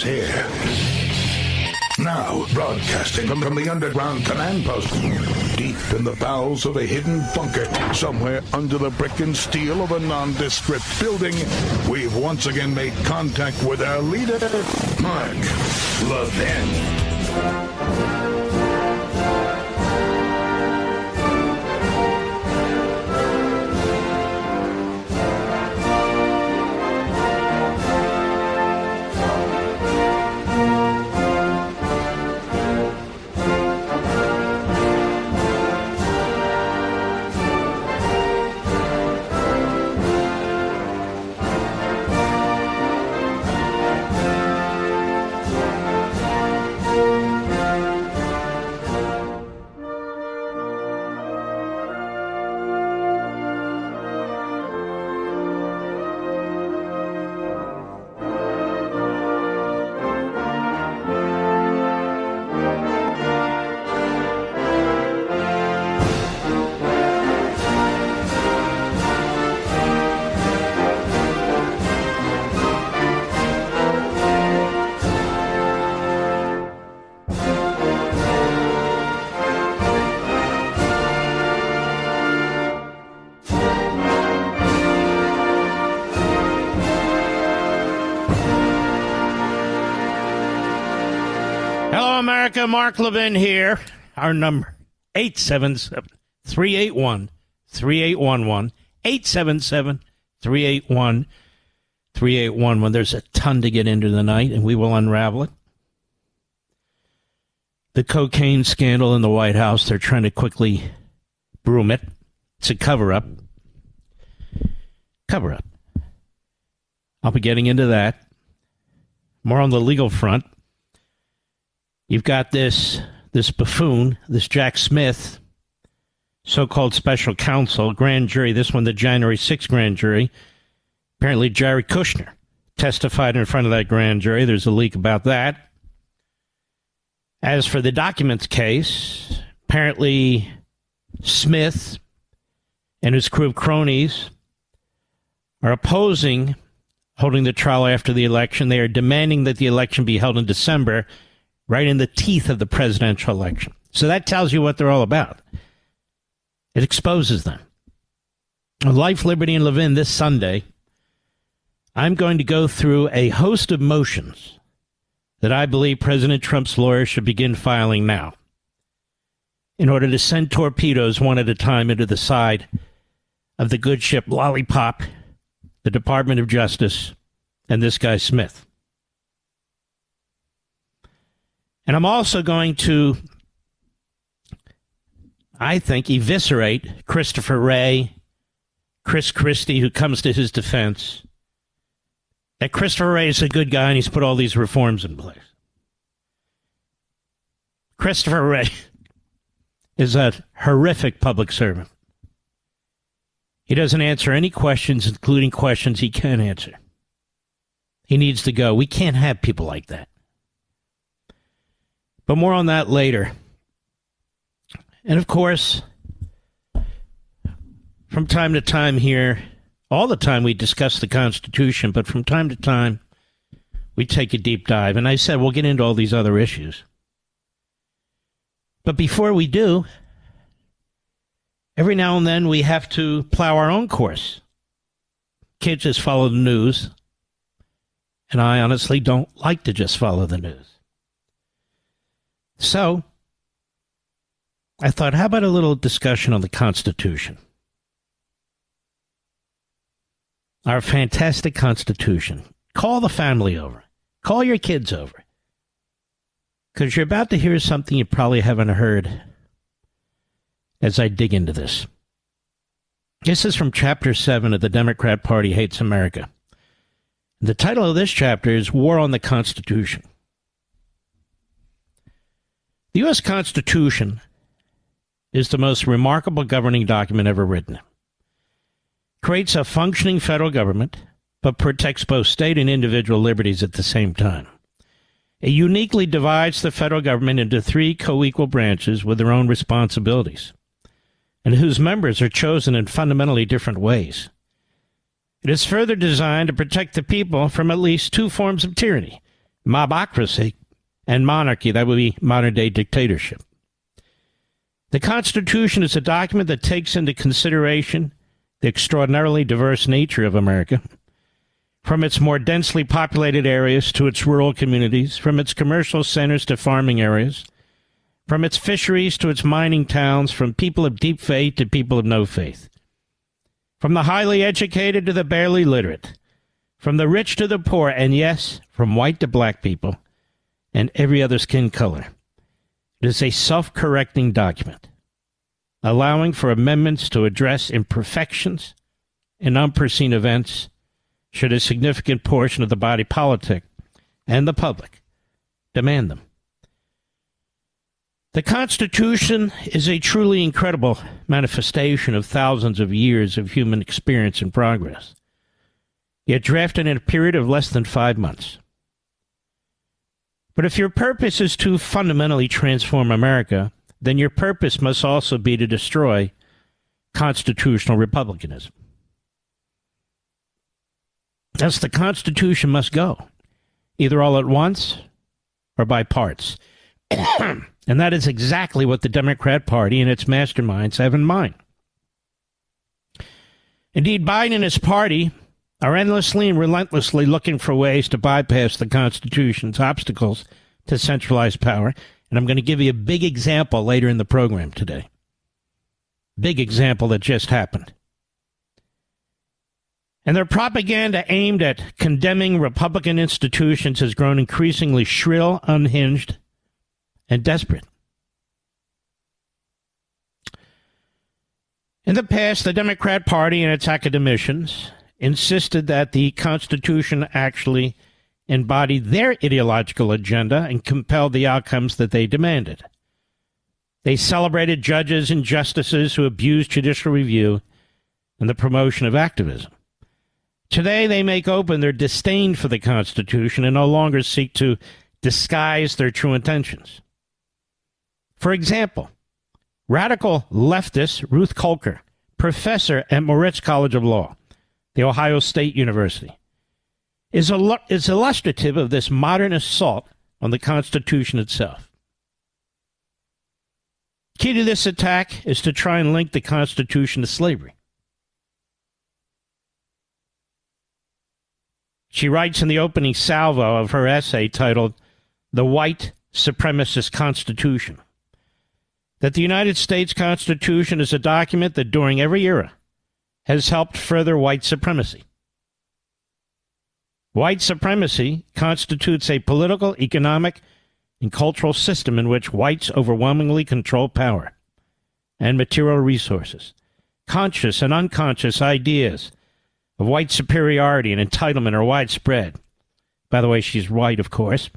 is here. Now, broadcasting from the underground command post, deep in the bowels of a hidden bunker, somewhere under the brick and steel of a nondescript building, we've once again made contact with our leader, Mark Levin. America, Mark Levin here. Our number, 877-381-3811. 877-381-3811. There's a ton to get into tonight, and we will unravel it. The cocaine scandal in the White House, they're trying to quickly broom it. It's a cover-up. Cover-up. I'll be getting into that. More on the legal front. You've got this buffoon, this Jack Smith, so-called special counsel, grand jury, this one the January 6th grand jury. Apparently Jared Kushner testified in front of that grand jury. There's a leak about that. As for the documents case, apparently Smith and his crew of cronies are opposing holding the trial after the election. They are demanding that the election be held in December, right in the teeth of the presidential election. So that tells you what they're all about. It exposes them. On Life, Liberty, and Levin this Sunday, I'm going to go through a host of motions that I believe President Trump's lawyers should begin filing now in order to send torpedoes one at a time into the side of the good ship Lollipop, the Department of Justice, and this guy Smith. And I'm also going to, I think, eviscerate Christopher Wray, Chris Christie, who comes to his defense. That Christopher Wray is a good guy and he's put all these reforms in place. Christopher Wray is a horrific public servant. He doesn't answer any questions, including questions he can answer. He needs to go. We can't have people like that. But more on that later. And of course, from time to time here, all the time we discuss the Constitution, but from time to time we take a deep dive. And I said we'll get into all these other issues. But before we do, every now and then we have to plow our own course. Can't just follow the news. And I honestly don't like to just follow the news. So, I thought, how about a little discussion on the Constitution? Our fantastic Constitution. Call the family over. Call your kids over. Because you're about to hear something you probably haven't heard as I dig into this. This is from Chapter 7 of The Democrat Party Hates America. The title of this chapter is War on the Constitution. The U.S. Constitution is the most remarkable governing document ever written. It creates a functioning federal government, but protects both state and individual liberties at the same time. It uniquely divides the federal government into three co-equal branches with their own responsibilities, and whose members are chosen in fundamentally different ways. It is further designed to protect the people from at least two forms of tyranny, mobocracy, and monarchy. That would be modern-day dictatorship. The Constitution is a document that takes into consideration the extraordinarily diverse nature of America, from its more densely populated areas to its rural communities, from its commercial centers to farming areas, from its fisheries to its mining towns, from people of deep faith to people of no faith, from the highly educated to the barely literate, from the rich to the poor, and yes, from white to black people, and every other skin color. It is a self-correcting document, allowing for amendments to address imperfections and unforeseen events should a significant portion of the body politic and the public demand them. The Constitution is a truly incredible manifestation of thousands of years of human experience and progress, yet drafted in a period of less than 5 months. But if your purpose is to fundamentally transform America, then your purpose must also be to destroy constitutional republicanism. Thus, the Constitution must go, either all at once or by parts. And that is exactly what the Democrat Party and its masterminds have in mind. Indeed, Biden and his party are endlessly and relentlessly looking for ways to bypass the Constitution's obstacles to centralized power. And I'm going to give you a big example later in the program today. Big example that just happened. And their propaganda aimed at condemning Republican institutions has grown increasingly shrill, unhinged, and desperate. In the past, the Democrat Party and its academicians insisted that the Constitution actually embodied their ideological agenda and compelled the outcomes that they demanded. They celebrated judges and justices who abused judicial review and the promotion of activism. Today, they make open their disdain for the Constitution and no longer seek to disguise their true intentions. For example, radical leftist Ruth Kolker, professor at Moritz College of Law, the Ohio State University, is illustrative of this modern assault on the Constitution itself. Key to this attack is to try and link the Constitution to slavery. She writes in the opening salvo of her essay titled "The White Supremacist Constitution" that the United States Constitution is a document that during every era has helped further white supremacy. White supremacy constitutes a political, economic, and cultural system in which whites overwhelmingly control power and material resources. Conscious and unconscious ideas of white superiority and entitlement are widespread. By the way, she's white, of course.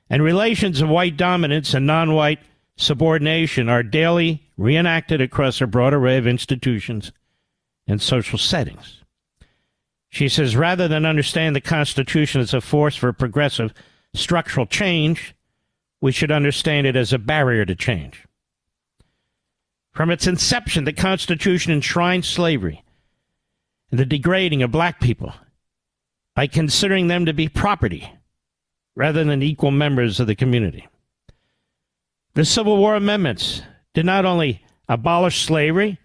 And relations of white dominance and non-white subordination are daily reenacted across a broad array of institutions and social settings. She says, rather than understand the Constitution as a force for progressive structural change, we should understand it as a barrier to change. From its inception, the Constitution enshrined slavery and the degrading of black people by considering them to be property rather than equal members of the community. The Civil War amendments did not only abolish slavery,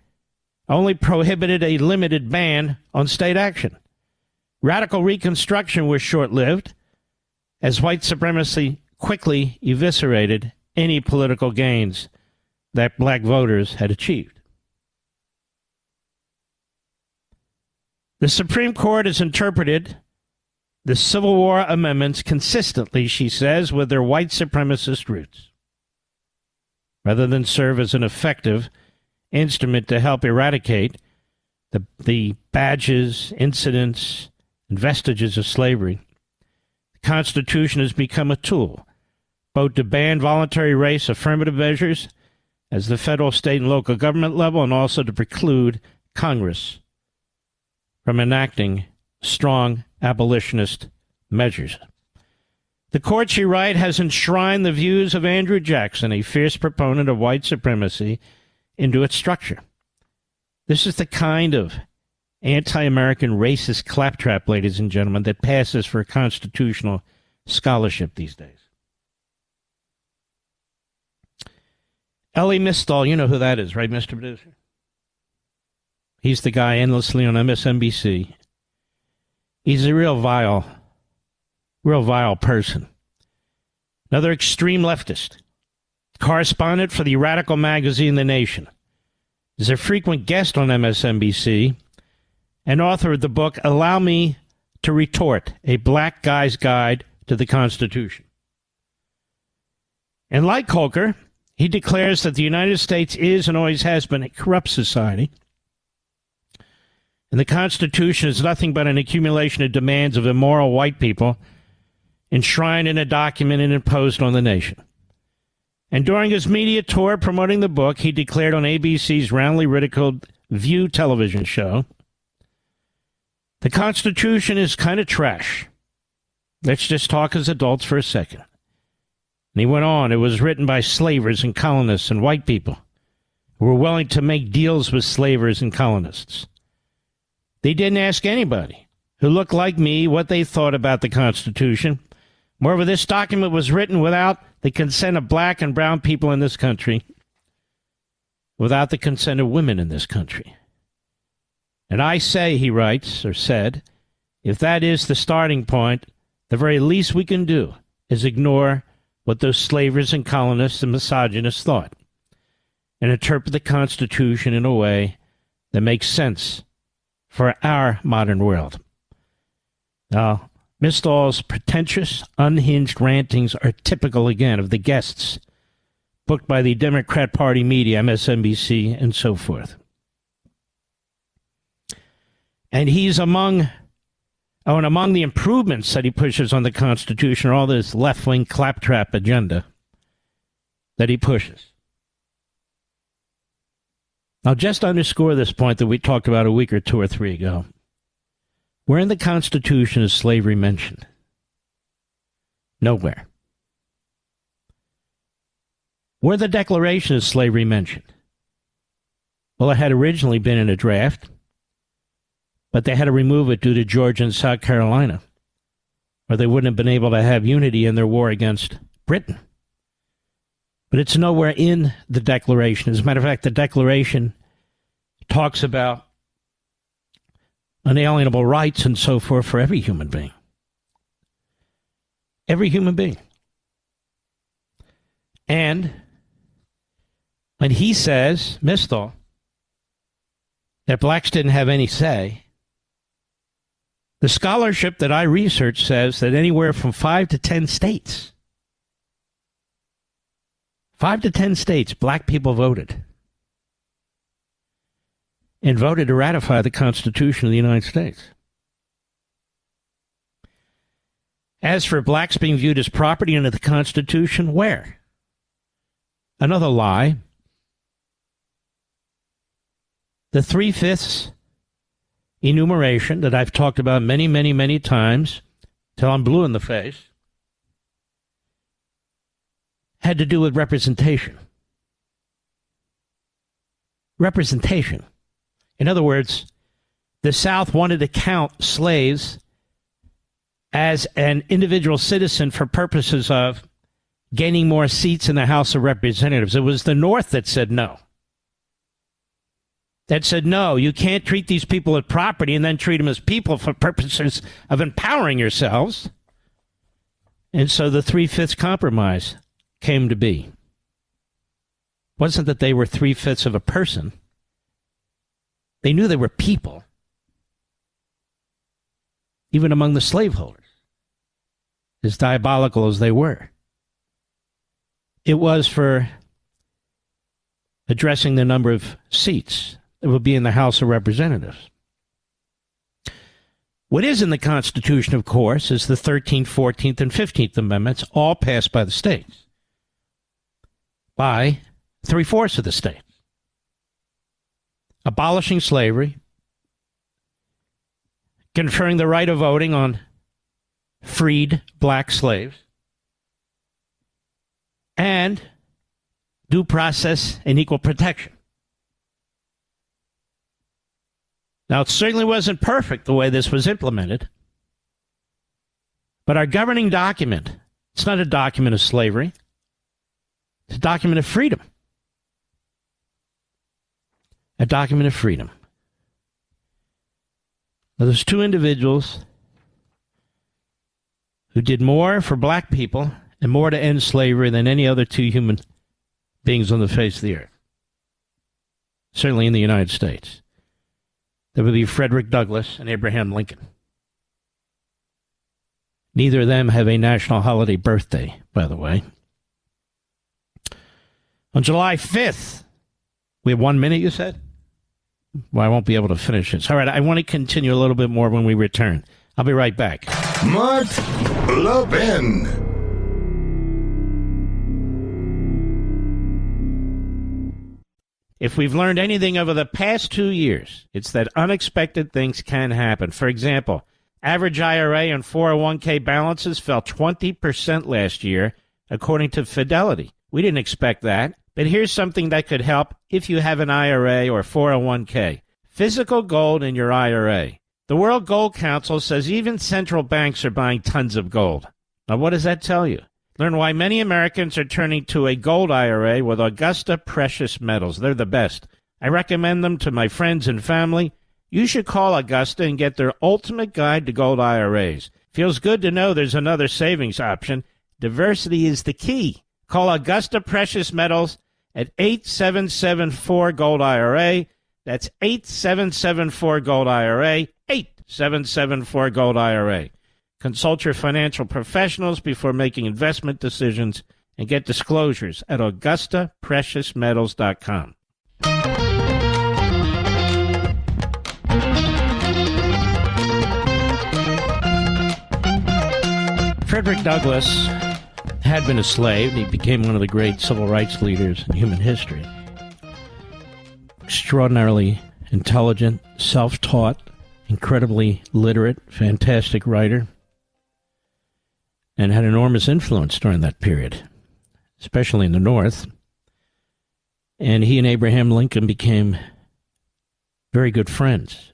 only prohibited a limited ban on state action. Radical Reconstruction was short-lived, as white supremacy quickly eviscerated any political gains that black voters had achieved. The Supreme Court has interpreted the Civil War amendments consistently, she says, with their white supremacist roots, rather than serve as an effective instrument to help eradicate the badges, incidents, and vestiges of slavery. The Constitution has become a tool, both to ban voluntary race affirmative measures as the federal, state, and local government level, and also to preclude Congress from enacting strong abolitionist measures. The court, she writes, has enshrined the views of Andrew Jackson, a fierce proponent of white supremacy, into its structure. This is the kind of anti-American racist claptrap, ladies and gentlemen, that passes for constitutional scholarship these days. Elie Mystal, you know who that is, right, Mr. Producer? He's the guy endlessly on MSNBC. He's a real vile person. Another extreme leftist. Correspondent for the radical magazine The Nation. Is a frequent guest on MSNBC and author of the book Allow Me to Retort, a Black Guy's Guide to the Constitution. And like Kolker, he declares that the United States is and always has been a corrupt society, and the Constitution is nothing but an accumulation of demands of immoral white people enshrined in a document and imposed on the nation. And during his media tour promoting the book, he declared on ABC's roundly ridiculed View television show, the Constitution is kind of trash. Let's just talk as adults for a second. And he went on, it was written by slavers and colonists and white people who were willing to make deals with slavers and colonists. They didn't ask anybody who looked like me what they thought about the Constitution. Moreover, this document was written without the consent of black and brown people in this country, without the consent of women in this country. And I say, he writes, or said, if that is the starting point, the very least we can do is ignore what those slavers and colonists and misogynists thought and interpret the Constitution in a way that makes sense for our modern world. Now, Mystal's pretentious, unhinged rantings are typical, again, of the guests booked by the Democrat Party media, MSNBC, and so forth. And he's among the improvements that he pushes on the Constitution are all this left-wing claptrap agenda that he pushes. Now, just to underscore this point that we talked about a week or two or three ago, where in the Constitution is slavery mentioned? Nowhere. Where the Declaration is slavery mentioned? Well, it had originally been in a draft, but they had to remove it due to Georgia and South Carolina, or they wouldn't have been able to have unity in their war against Britain. But it's nowhere in the Declaration. As a matter of fact, the Declaration talks about unalienable rights and so forth for every human being. Every human being. And when he says, Mystal, that blacks didn't have any say, the scholarship that I researched says that anywhere from 5 to 10 states, 5 to 10 states, black people voted. And voted to ratify the Constitution of the United States. As for blacks being viewed as property under the Constitution, where? Another lie. The 3/5 enumeration that I've talked about many, many, many times till I'm blue in the face had to do with representation. Representation. In other words, the South wanted to count slaves as an individual citizen for purposes of gaining more seats in the House of Representatives. It was the North that said no. That said, no, you can't treat these people as property and then treat them as people for purposes of empowering yourselves. And so the 3/5 compromise came to be. It wasn't that they were 3/5 of a person. They knew they were people, even among the slaveholders, as diabolical as they were. It was for addressing the number of seats that would be in the House of Representatives. What is in the Constitution, of course, is the 13th, 14th, and 15th Amendments, all passed by the states, by 3/4 of the states. Abolishing slavery, conferring the right of voting on freed black slaves, and due process and equal protection. Now, it certainly wasn't perfect the way this was implemented, But our governing document, it's not a document of slavery. It's a document of freedom. A document of freedom. Now, there's two individuals who did more for black people and more to end slavery than any other two human beings on the face of the earth. Certainly in the United States. That would be Frederick Douglass and Abraham Lincoln. Neither of them have a national holiday birthday, by the way. On July 5th, we have 1 minute, you said? Well, I won't be able to finish this. All right, I want to continue a little bit more when we return. I'll be right back. Mark Levin. If we've learned anything over the past 2 years, it's that unexpected things can happen. For example, average IRA and 401k balances fell 20% last year, according to Fidelity. We didn't expect that, but here's something that could help if you have an IRA or 401k. Physical gold in your IRA. The World Gold Council says even central banks are buying tons of gold. Now, what does that tell you? Learn why many Americans are turning to a gold IRA with Augusta Precious Metals. They're the best. I recommend them to my friends and family. You should call Augusta and get their ultimate guide to gold IRAs. Feels good to know there's another savings option. Diversity is the key. Call Augusta Precious Metals at 8774-GOLD-IRA. That's 8774-GOLD-IRA, 8774-GOLD-IRA. Consult your financial professionals before making investment decisions and get disclosures at AugustaPreciousMetals.com. Frederick Douglass had been a slave. He became one of the great civil rights leaders in human history. Extraordinarily intelligent, self-taught, incredibly literate, fantastic writer, and had enormous influence during that period, especially in the North. And he and Abraham Lincoln became very good friends.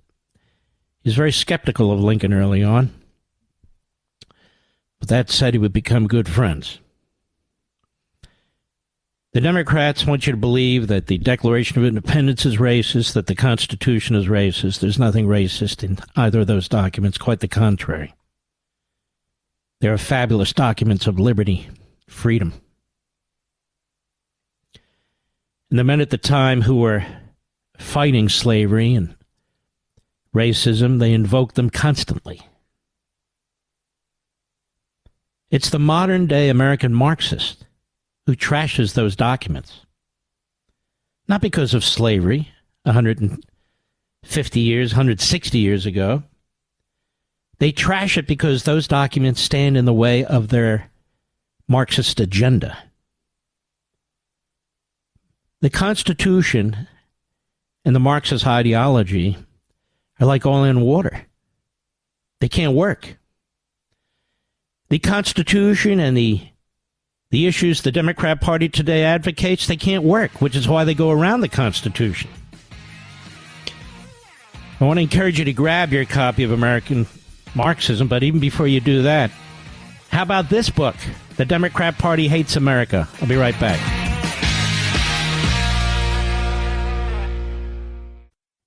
He was very skeptical of Lincoln early on, but that said, he would become good friends. The Democrats want you to believe that the Declaration of Independence is racist, that the Constitution is racist. There's nothing racist in either of those documents, quite the contrary. They are fabulous documents of liberty, freedom. And the men at the time who were fighting slavery and racism, they invoked them constantly. It's the modern-day American Marxist who trashes those documents. Not because of slavery 150 years, 160 years ago. They trash it because those documents stand in the way of their Marxist agenda. The Constitution and the Marxist ideology are like oil and water. They can't work. The Constitution and the issues the Democrat Party today advocates, they can't work, which is why they go around the Constitution. I want to encourage you to grab your copy of American Marxism, but even before you do that, how about this book, The Democrat Party Hates America? I'll be right back.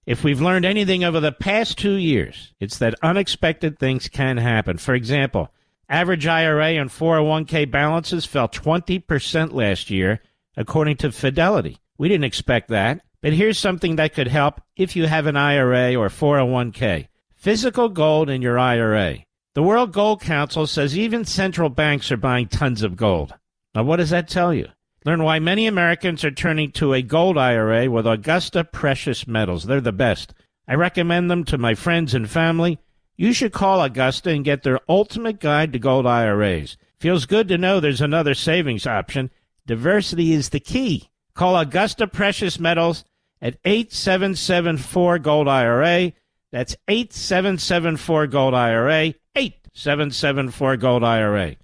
If we've learned anything over the past 2 years, it's that unexpected things can happen. For example, average IRA and 401k balances fell 20% last year, according to Fidelity. We didn't expect that, but here's something that could help if you have an IRA or 401k. Physical gold in your IRA. The World Gold Council says even central banks are buying tons of gold. Now, what does that tell you? Learn why many Americans are turning to a gold IRA with Augusta Precious Metals. They're the best. I recommend them to my friends and family. You should call Augusta and get their ultimate guide to gold IRAs. Feels good to know there's another savings option. Diversity is the key. Call Augusta Precious Metals at 8774-GOLD-IRA. That's 8774-GOLD-IRA, 8774-GOLD-IRA.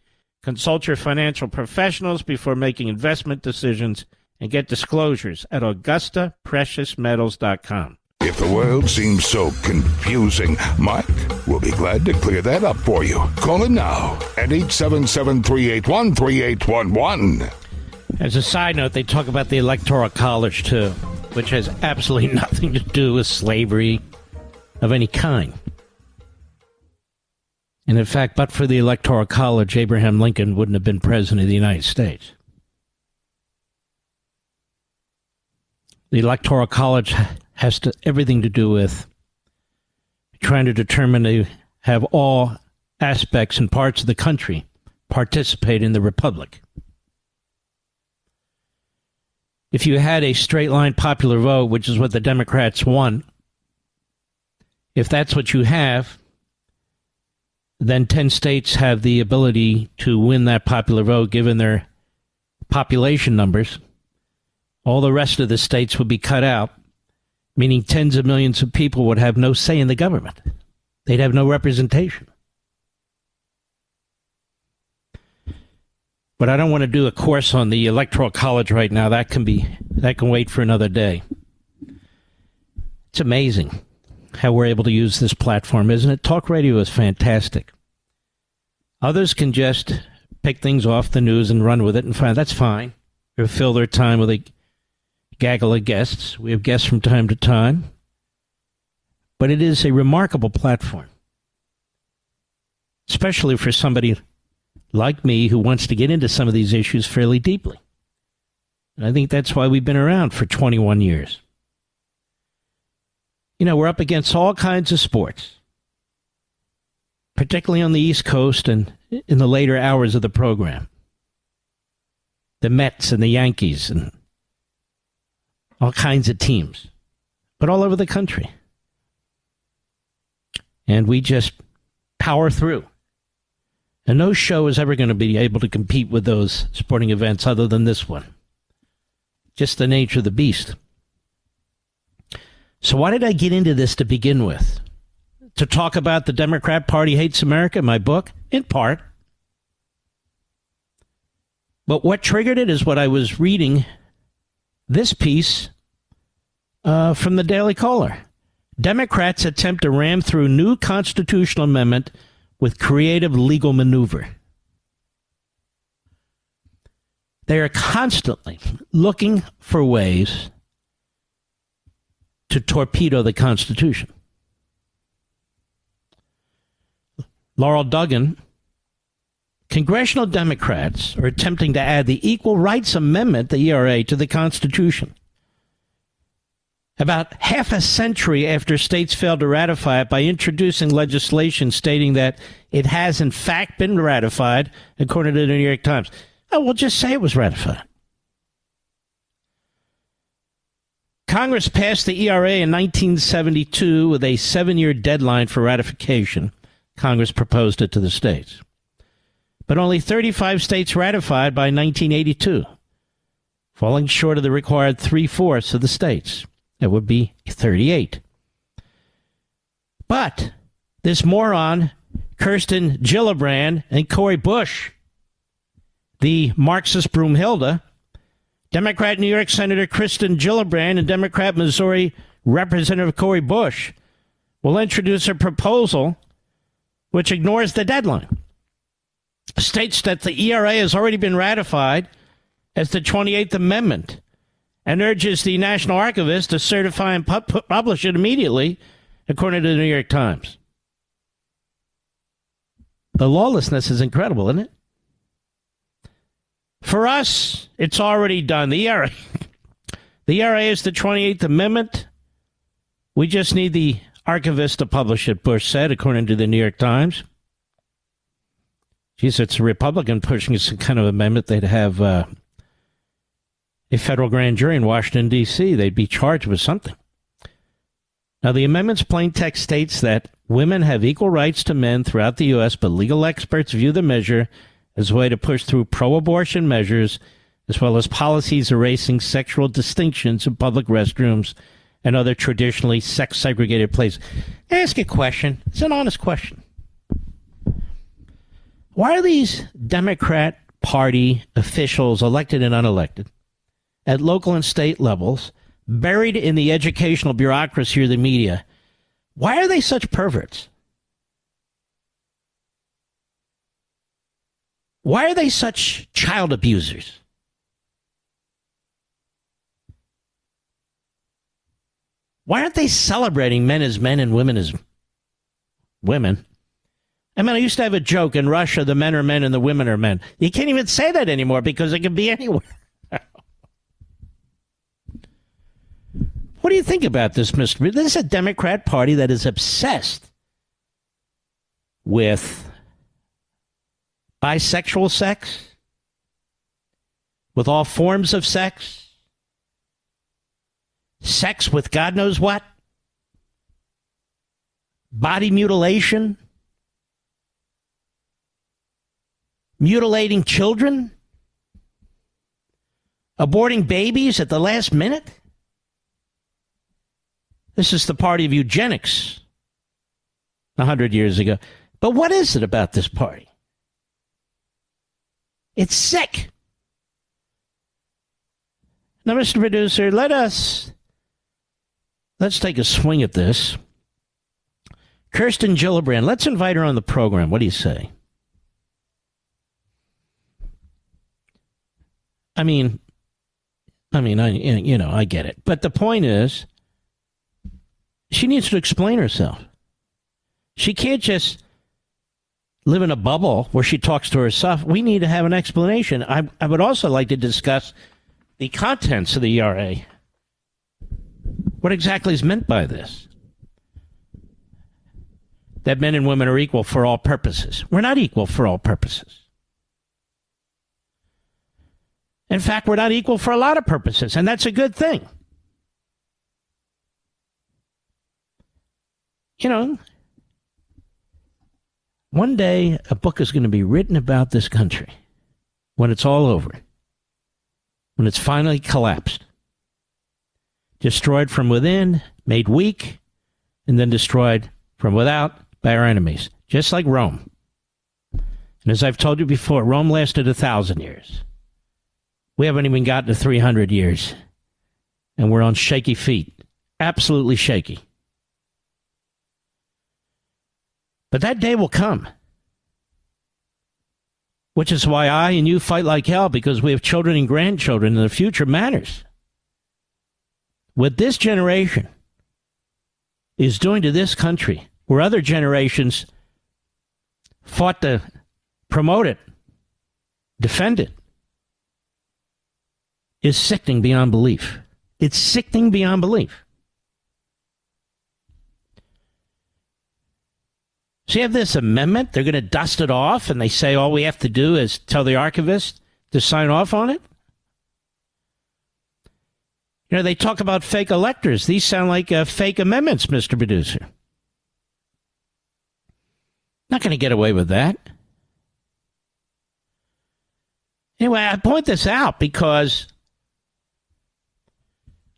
Consult your financial professionals before making investment decisions and get disclosures at AugustaPreciousMetals.com. If the world seems so confusing, Mike will be glad to clear that up for you. Call him now at 877-381-3811. As a side note, they talk about the Electoral College, too, which has absolutely nothing to do with slavery of any kind. And in fact, but for the Electoral College, Abraham Lincoln wouldn't have been president of the United States. The Electoral College has everything to do with trying to determine to have all aspects and parts of the country participate in the republic. If you had a straight line popular vote, which is what the Democrats won, if that's what you have, then 10 states have the ability to win that popular vote given their population numbers. All the rest of the states would be cut out, meaning tens of millions of people would have no say in the government. They'd have no representation. But I don't want to do a course on the Electoral College right now. That can wait for another day. It's amazing how we're able to use this platform, isn't it? Talk radio is fantastic. Others can just pick things off the news and run with it and find that's fine. Or fill their time with a gaggle of guests. We have guests from time to time. But it is a remarkable platform, especially for somebody like me who wants to get into some of these issues fairly deeply. And I think that's why we've been around for 21 years. You know, we're up against all kinds of sports, particularly on the East Coast and in the later hours of the program. The Mets and the Yankees and all kinds of teams, but all over the country. And we just power through. And no show is ever going to be able to compete with those sporting events other than this one. Just the nature of the beast. So why did I get into this to begin with? To talk about the Democrat Party Hates America, my book? In part. But what triggered it is what I was reading this piece from the Daily Caller. Democrats attempt to ram through new constitutional amendment with creative legal maneuver. They are constantly looking for ways to torpedo the Constitution. Laurel Duggan, congressional Democrats are attempting to add the Equal Rights Amendment, the ERA, to the Constitution. About half a century after states failed to ratify it by introducing legislation stating that it has in fact been ratified, according to the New York Times. Oh, we'll just say it was ratified. Congress passed the ERA in 1972 with a 7-year deadline for ratification. Congress proposed it to the states. But only 35 states ratified by 1982, falling short of the required 3/4 of the states. That would be 38. But this moron, Kirsten Gillibrand and Cori Bush, the Marxist Broomhilda, Democrat New York Senator Kirsten Gillibrand and Democrat Missouri Representative Cori Bush will introduce a proposal which ignores the deadline. States that the ERA has already been ratified as the 28th Amendment and urges the National Archivist to certify and publish it immediately, according to the New York Times. The lawlessness is incredible, isn't it? For us, it's already done. The ERA is the 28th Amendment. We just need the archivist to publish it, Bush said, according to the New York Times. Geez, it's a Republican pushing some kind of amendment. They'd have a federal grand jury in Washington, D.C. They'd be charged with something. Now, the amendment's plain text states that women have equal rights to men throughout the U.S., but legal experts view the measure as a way to push through pro-abortion measures, as well as policies erasing sexual distinctions in public restrooms and other traditionally sex-segregated places. I ask a question. It's an honest question. Why are these Democrat Party officials, elected and unelected, at local and state levels, buried in the educational bureaucracy or the media. Why are they such perverts? Why are they such child abusers? Why aren't they celebrating men as men and women as women? I mean, I used to have a joke in Russia, the men are men and the women are men. You can't even say that anymore because it can be anywhere. What do you think about this, Mr. This is a Democrat Party that is obsessed with bisexual sex, with all forms of sex, sex with God knows what, body mutilation, mutilating children, aborting babies at the last minute. This is the party of eugenics 100 years ago. But what is it about this party? It's sick. Now, Mr. Producer, let's take a swing at this. Kirsten Gillibrand, let's invite her on the program. What do you say? I get it. But the point is, she needs to explain herself. She can't just live in a bubble where she talks to herself. We need to have an explanation. I would also like to discuss the contents of the ERA. What exactly is meant by this? That men and women are equal for all purposes. We're not equal for all purposes. In fact, we're not equal for a lot of purposes, and that's a good thing. You know, one day a book is going to be written about this country when it's all over, when it's finally collapsed, destroyed from within, made weak, and then destroyed from without by our enemies, just like Rome. And as I've told you before, Rome lasted 1,000 years. We haven't even gotten to 300 years, and we're on shaky feet, absolutely shaky. But that day will come, which is why I and you fight like hell, because we have children and grandchildren, and the future matters. What this generation is doing to this country, where other generations fought to promote it, defend it, is sickening beyond belief. It's sickening beyond belief. So you have this amendment, they're going to dust it off, and they say all we have to do is tell the archivist to sign off on it? You know, they talk about fake electors. These sound like fake amendments, Mr. Producer. Not going to get away with that. Anyway, I point this out because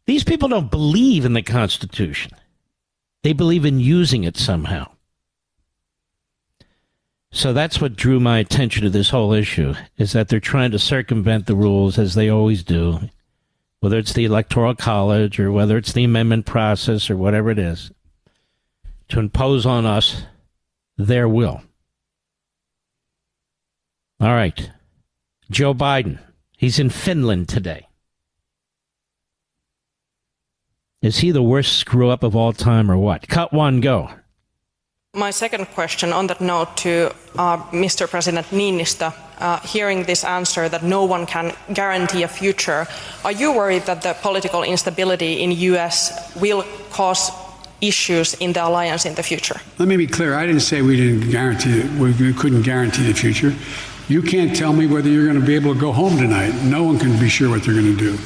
these people don't believe in the Constitution. They believe in using it somehow. So that's what drew my attention to this whole issue, is that they're trying to circumvent the rules as they always do, whether it's the Electoral College or whether it's the amendment process or whatever it is, to impose on us their will. All right. Joe Biden, he's in Finland today. Is he the worst screw-up of all time or what? Cut one, go. My second question on that note to Mr. President Niinistö, hearing this answer that no one can guarantee a future, are you worried that the political instability in the U.S. will cause issues in the alliance in the future? Let me be clear. I didn't say we couldn't guarantee the future. You can't tell me whether you're going to be able to go home tonight. No one can be sure what they're going to do.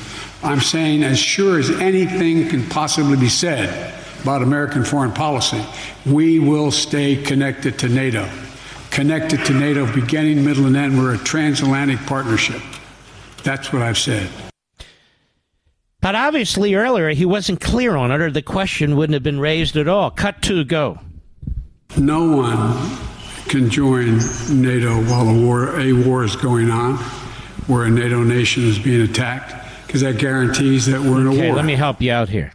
I'm saying as sure as anything can possibly be said about American foreign policy, we will stay connected to NATO. Connected to NATO, beginning, middle, and end. We're a transatlantic partnership. That's what I've said. But obviously earlier he wasn't clear on it, or the question wouldn't have been raised at all. Cut two, go. No one can join NATO while a war is going on, where a NATO nation is being attacked. because that guarantees that we're in a war. Okay, let me help you out here.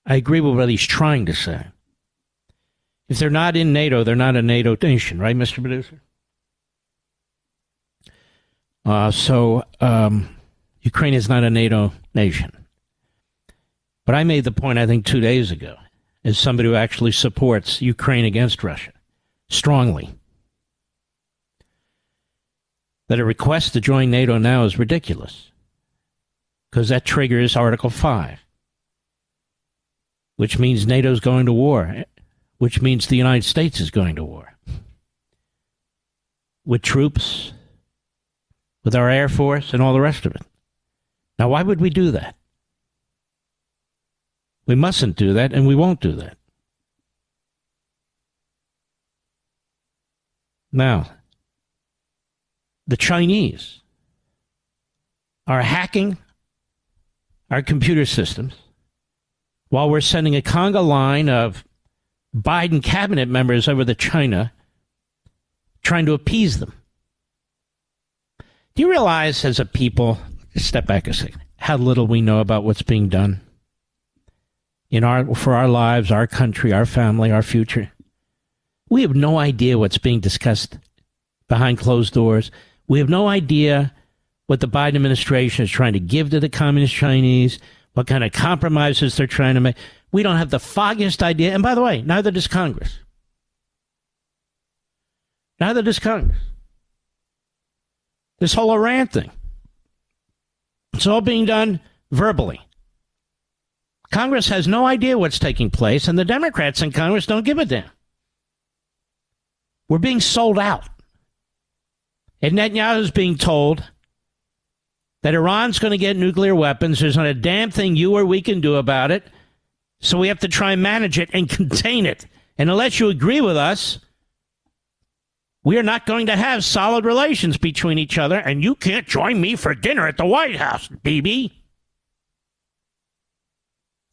I agree with what he's trying to say. If they're not in NATO, they're not a NATO nation, right, Mr. Producer? So Ukraine is not a NATO nation. But I made the point, I think, 2 days ago, as somebody who actually supports Ukraine against Russia strongly, that a request to join NATO now is ridiculous, because that triggers Article 5, which means NATO's going to war, which means the United States is going to war with troops, with our Air Force, and all the rest of it. Now, why would we do that? We mustn't do that, and we won't do that. Now, the Chinese are hacking our computer systems while we're sending a conga line of Biden cabinet members over to China trying to appease them. Do you realize, as a people, just step back a second, how little we know about what's being done for our lives, our country, our family, our future? We have no idea what's being discussed behind closed doors. We have no idea what the Biden administration is trying to give to the communist Chinese, what kind of compromises they're trying to make. We don't have the foggiest idea. And by the way, neither does Congress. Neither does Congress. This whole Iran thing, it's all being done verbally. Congress has no idea what's taking place, and the Democrats in Congress don't give a damn. We're being sold out. And Netanyahu's being told that Iran's going to get nuclear weapons. There's not a damn thing you or we can do about it. So we have to try and manage it and contain it. And unless you agree with us, we are not going to have solid relations between each other, and you can't join me for dinner at the White House, BB.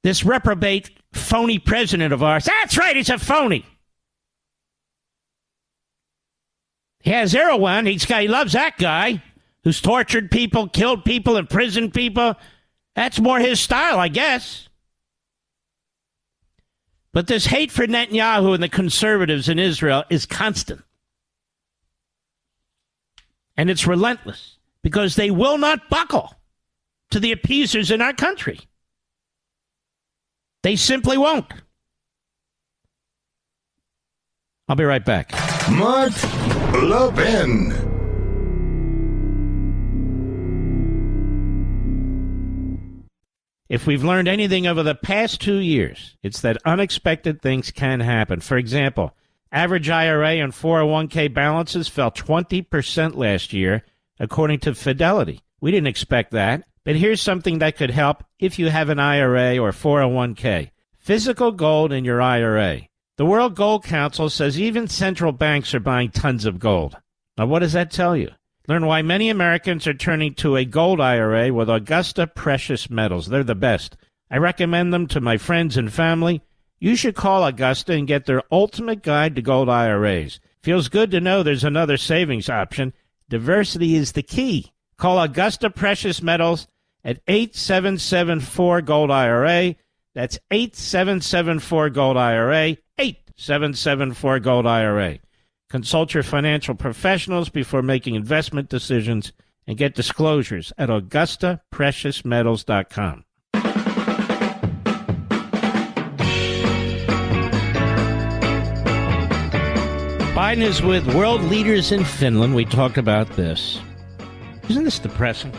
This reprobate, phony president of ours, that's right, he's a phony. He has Erdogan. He loves that guy who's tortured people, killed people, imprisoned people. That's more his style, I guess. But this hate for Netanyahu and the conservatives in Israel is constant. And it's relentless, because they will not buckle to the appeasers in our country. They simply won't. I'll be right back. Mark Levin. If we've learned anything over the past 2 years, it's that unexpected things can happen. For example, average IRA and 401k balances fell 20% last year, according to Fidelity. We didn't expect that, but here's something that could help if you have an IRA or 401k. Physical gold in your IRA. The World Gold Council says even central banks are buying tons of gold. Now, what does that tell you? Learn why many Americans are turning to a gold IRA with Augusta Precious Metals. They're the best. I recommend them to my friends and family. You should call Augusta and get their ultimate guide to gold IRAs. Feels good to know there's another savings option. Diversity is the key. Call Augusta Precious Metals at 8774-GOLD-IRA. That's 8774-GOLD-IRA, 8774-GOLD-IRA. Consult your financial professionals before making investment decisions and get disclosures at AugustaPreciousMetals.com. Biden is with world leaders in Finland. We talked about this. Isn't this depressing?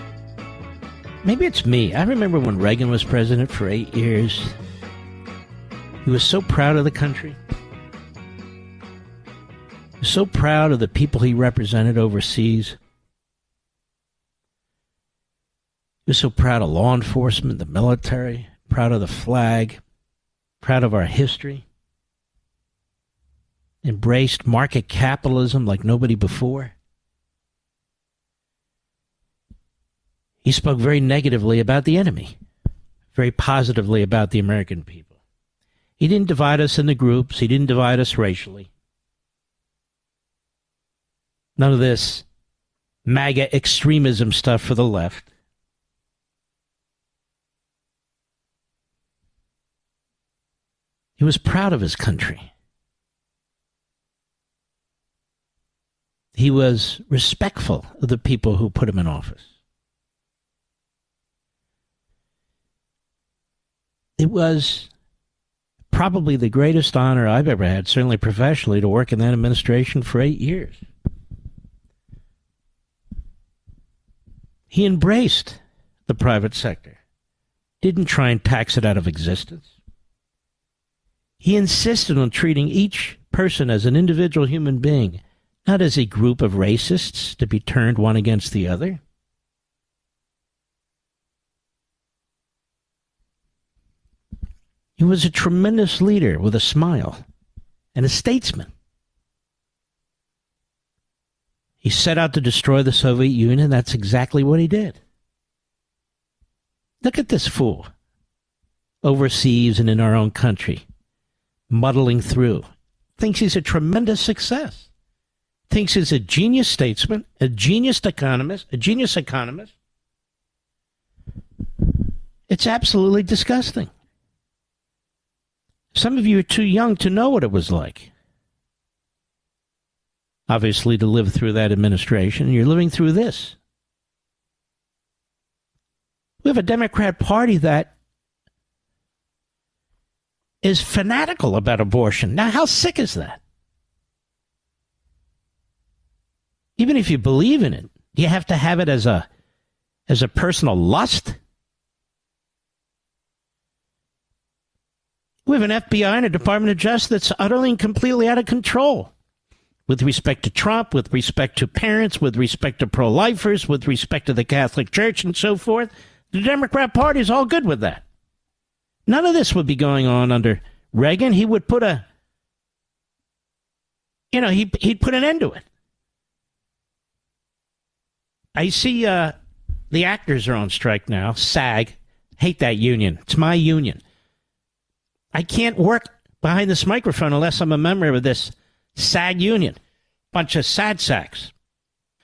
Maybe it's me. I remember when Reagan was president for 8 years. He was so proud of the country. He was so proud of the people he represented overseas. He was so proud of law enforcement, the military, proud of the flag, proud of our history. Embraced market capitalism like nobody before. He spoke very negatively about the enemy, very positively about the American people. He didn't divide us into groups. He didn't divide us racially. None of this MAGA extremism stuff for the left. He was proud of his country. He was respectful of the people who put him in office. It was probably the greatest honor I've ever had, certainly professionally, to work in that administration for 8 years. He embraced the private sector, didn't try and tax it out of existence. He insisted on treating each person as an individual human being, not as a group of racists to be turned one against the other. He was a tremendous leader with a smile and a statesman. He set out to destroy the Soviet Union. That's exactly what he did. Look at this fool overseas and in our own country, muddling through. Thinks he's a tremendous success. Thinks he's a genius statesman, a genius economist. It's absolutely disgusting. Some of you are too young to know what it was like. Obviously, to live through that administration. You're living through this. We have a Democrat Party that is fanatical about abortion. Now, how sick is that? Even if you believe in it, do you have to have it as a personal lust? We have an FBI and a Department of Justice that's utterly and completely out of control with respect to Trump, with respect to parents, with respect to pro-lifers, with respect to the Catholic Church and so forth. The Democrat Party is all good with that. None of this would be going on under Reagan. He would put he'd put an end to it. I see the actors are on strike now. SAG. Hate that union. It's my union. I can't work behind this microphone unless I'm a member of this SAG union. Bunch of sad sacks.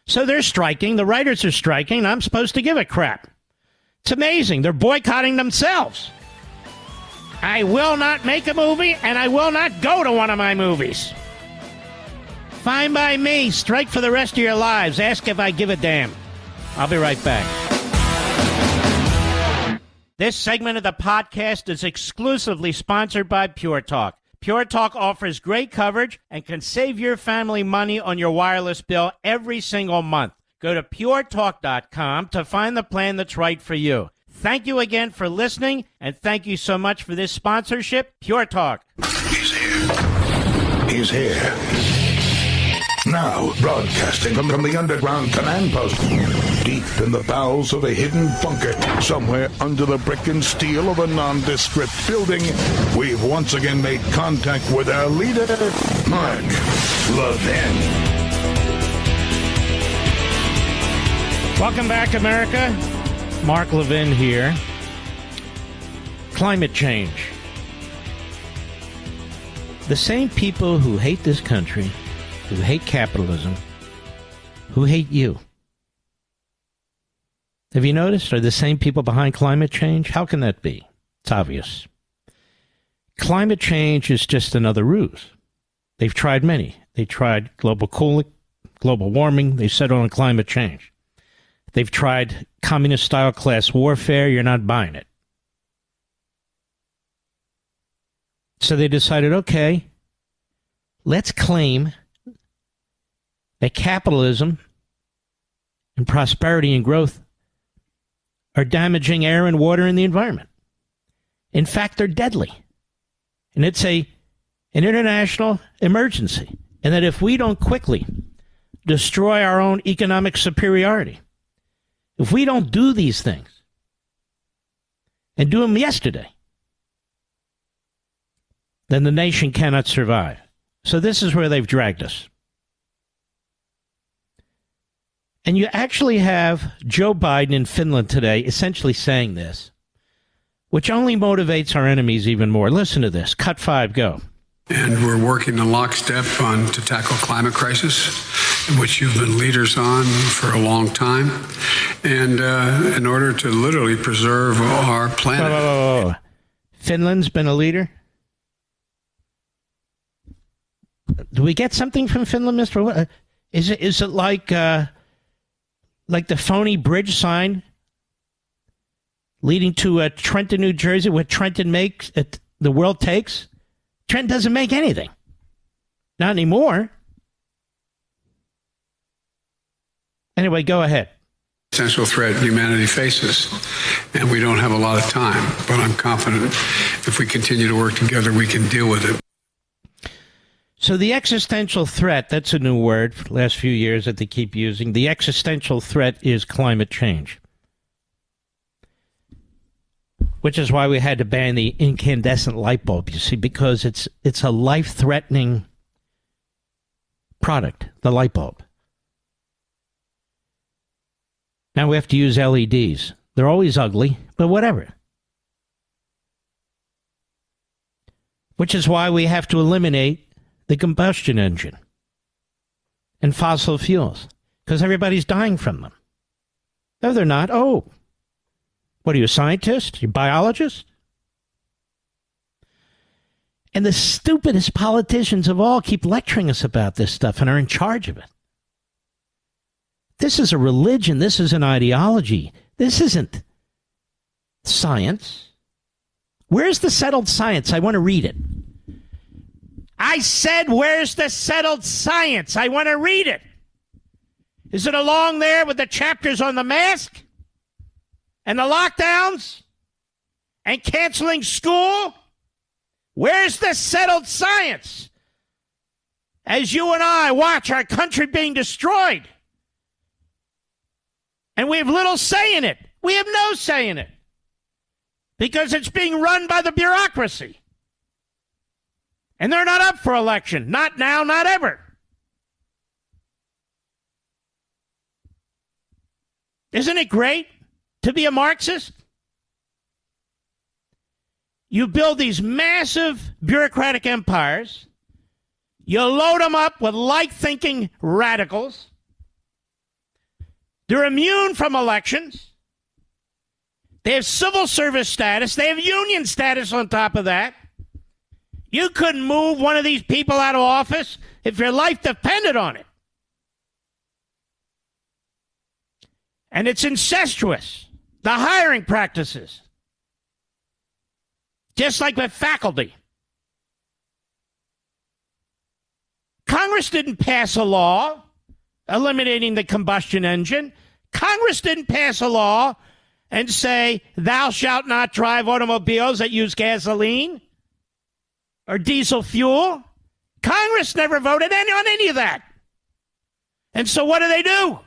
So they're striking. The writers are striking. And I'm supposed to give a crap. It's amazing. They're boycotting themselves. I will not make a movie, and I will not go to one of my movies. Fine by me. Strike for the rest of your lives. Ask if I give a damn. I'll be right back. This segment of the podcast is exclusively sponsored by Pure Talk. Pure Talk offers great coverage and can save your family money on your wireless bill every single month. Go to puretalk.com to find the plan that's right for you. Thank you again for listening, and thank you so much for this sponsorship, Pure Talk. He's here. He's here. Now, broadcasting from the underground command post, deep in the bowels of a hidden bunker, somewhere under the brick and steel of a nondescript building, we've once again made contact with our leader, Mark Levin. Welcome back, America. Mark Levin here. Climate change. The same people who hate this country, who hate capitalism, who hate you. Have you noticed? Are the same people behind climate change? How can that be? It's obvious. Climate change is just another ruse. They've tried many. They tried global cooling, global warming. They settled on climate change. They've tried communist-style class warfare. You're not buying it. So they decided, okay, let's claim that capitalism and prosperity and growth are damaging air and water and the environment. In fact, they're deadly. And it's an international emergency. And that if we don't quickly destroy our own economic superiority, if we don't do these things and do them yesterday, then the nation cannot survive. So this is where they've dragged us. And you actually have Joe Biden in Finland today essentially saying this, which only motivates our enemies even more. Listen to this. Cut 5, go. And we're working in lockstep to tackle climate crisis, which you've been leaders on for a long time, and in order to literally preserve our planet. Finland's been a leader? Do we get something from Finland, Mr.? Is it like the phony bridge sign leading to Trenton, New Jersey, what Trenton makes, the world takes? Trenton doesn't make anything. Not anymore. Anyway, go ahead. Essential threat humanity faces, and we don't have a lot of time, but I'm confident if we continue to work together, we can deal with it. So the existential threat, that's a new word for the last few years that they keep using. The existential threat is climate change, which is why we had to ban the incandescent light bulb, you see, because it's a life-threatening product, the light bulb. Now we have to use LEDs. They're always ugly, but whatever. Which is why we have to eliminate the combustion engine and fossil fuels, because everybody's dying from them. No, they're not. Oh, what are you, a scientist? You a biologist? And the stupidest politicians of all keep lecturing us about this stuff and are in charge of it. This is a religion. This is an ideology. This isn't science. Where's the settled science? I want to read it. I said, where's the settled science? I want to read it. Is it along there with the chapters on the mask and the lockdowns and canceling school? Where's the settled science? As you and I watch our country being destroyed, and we have little say in it. We have no say in it. Because it's being run by the bureaucracy. And they're not up for election. Not now, not ever. Isn't it great to be a Marxist? You build these massive bureaucratic empires. You load them up with like-thinking radicals. They're immune from elections. They have civil service status. They have union status on top of that. You couldn't move one of these people out of office if your life depended on it. And it's incestuous, the hiring practices. Just like with faculty. Congress didn't pass a law eliminating the combustion engine. Congress didn't pass a law and say, thou shalt not drive automobiles that use gasoline or diesel fuel. Congress never voted on any of that. And so what do?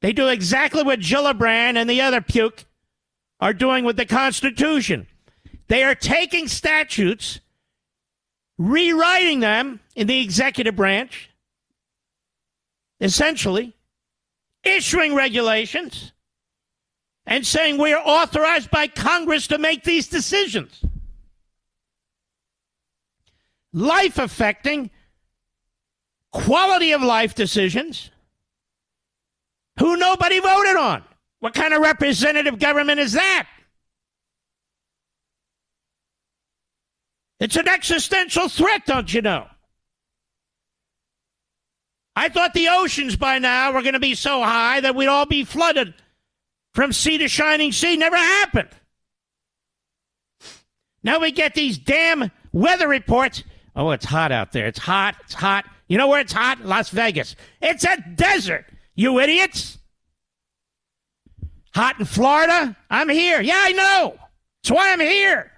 They do exactly what Gillibrand and the other puke are doing with the Constitution. They are taking statutes, rewriting them in the executive branch, essentially, issuing regulations and saying we are authorized by Congress to make these decisions. Life-affecting, quality-of-life decisions who nobody voted on. What kind of representative government is that? It's an existential threat, don't you know? I thought the oceans by now were going to be so high that we'd all be flooded from sea to shining sea. Never happened. Now we get these damn weather reports. Oh, it's hot out there. It's hot. It's hot. You know where it's hot? Las Vegas. It's a desert, you idiots. Hot in Florida? I'm here. Yeah, I know. That's why I'm here.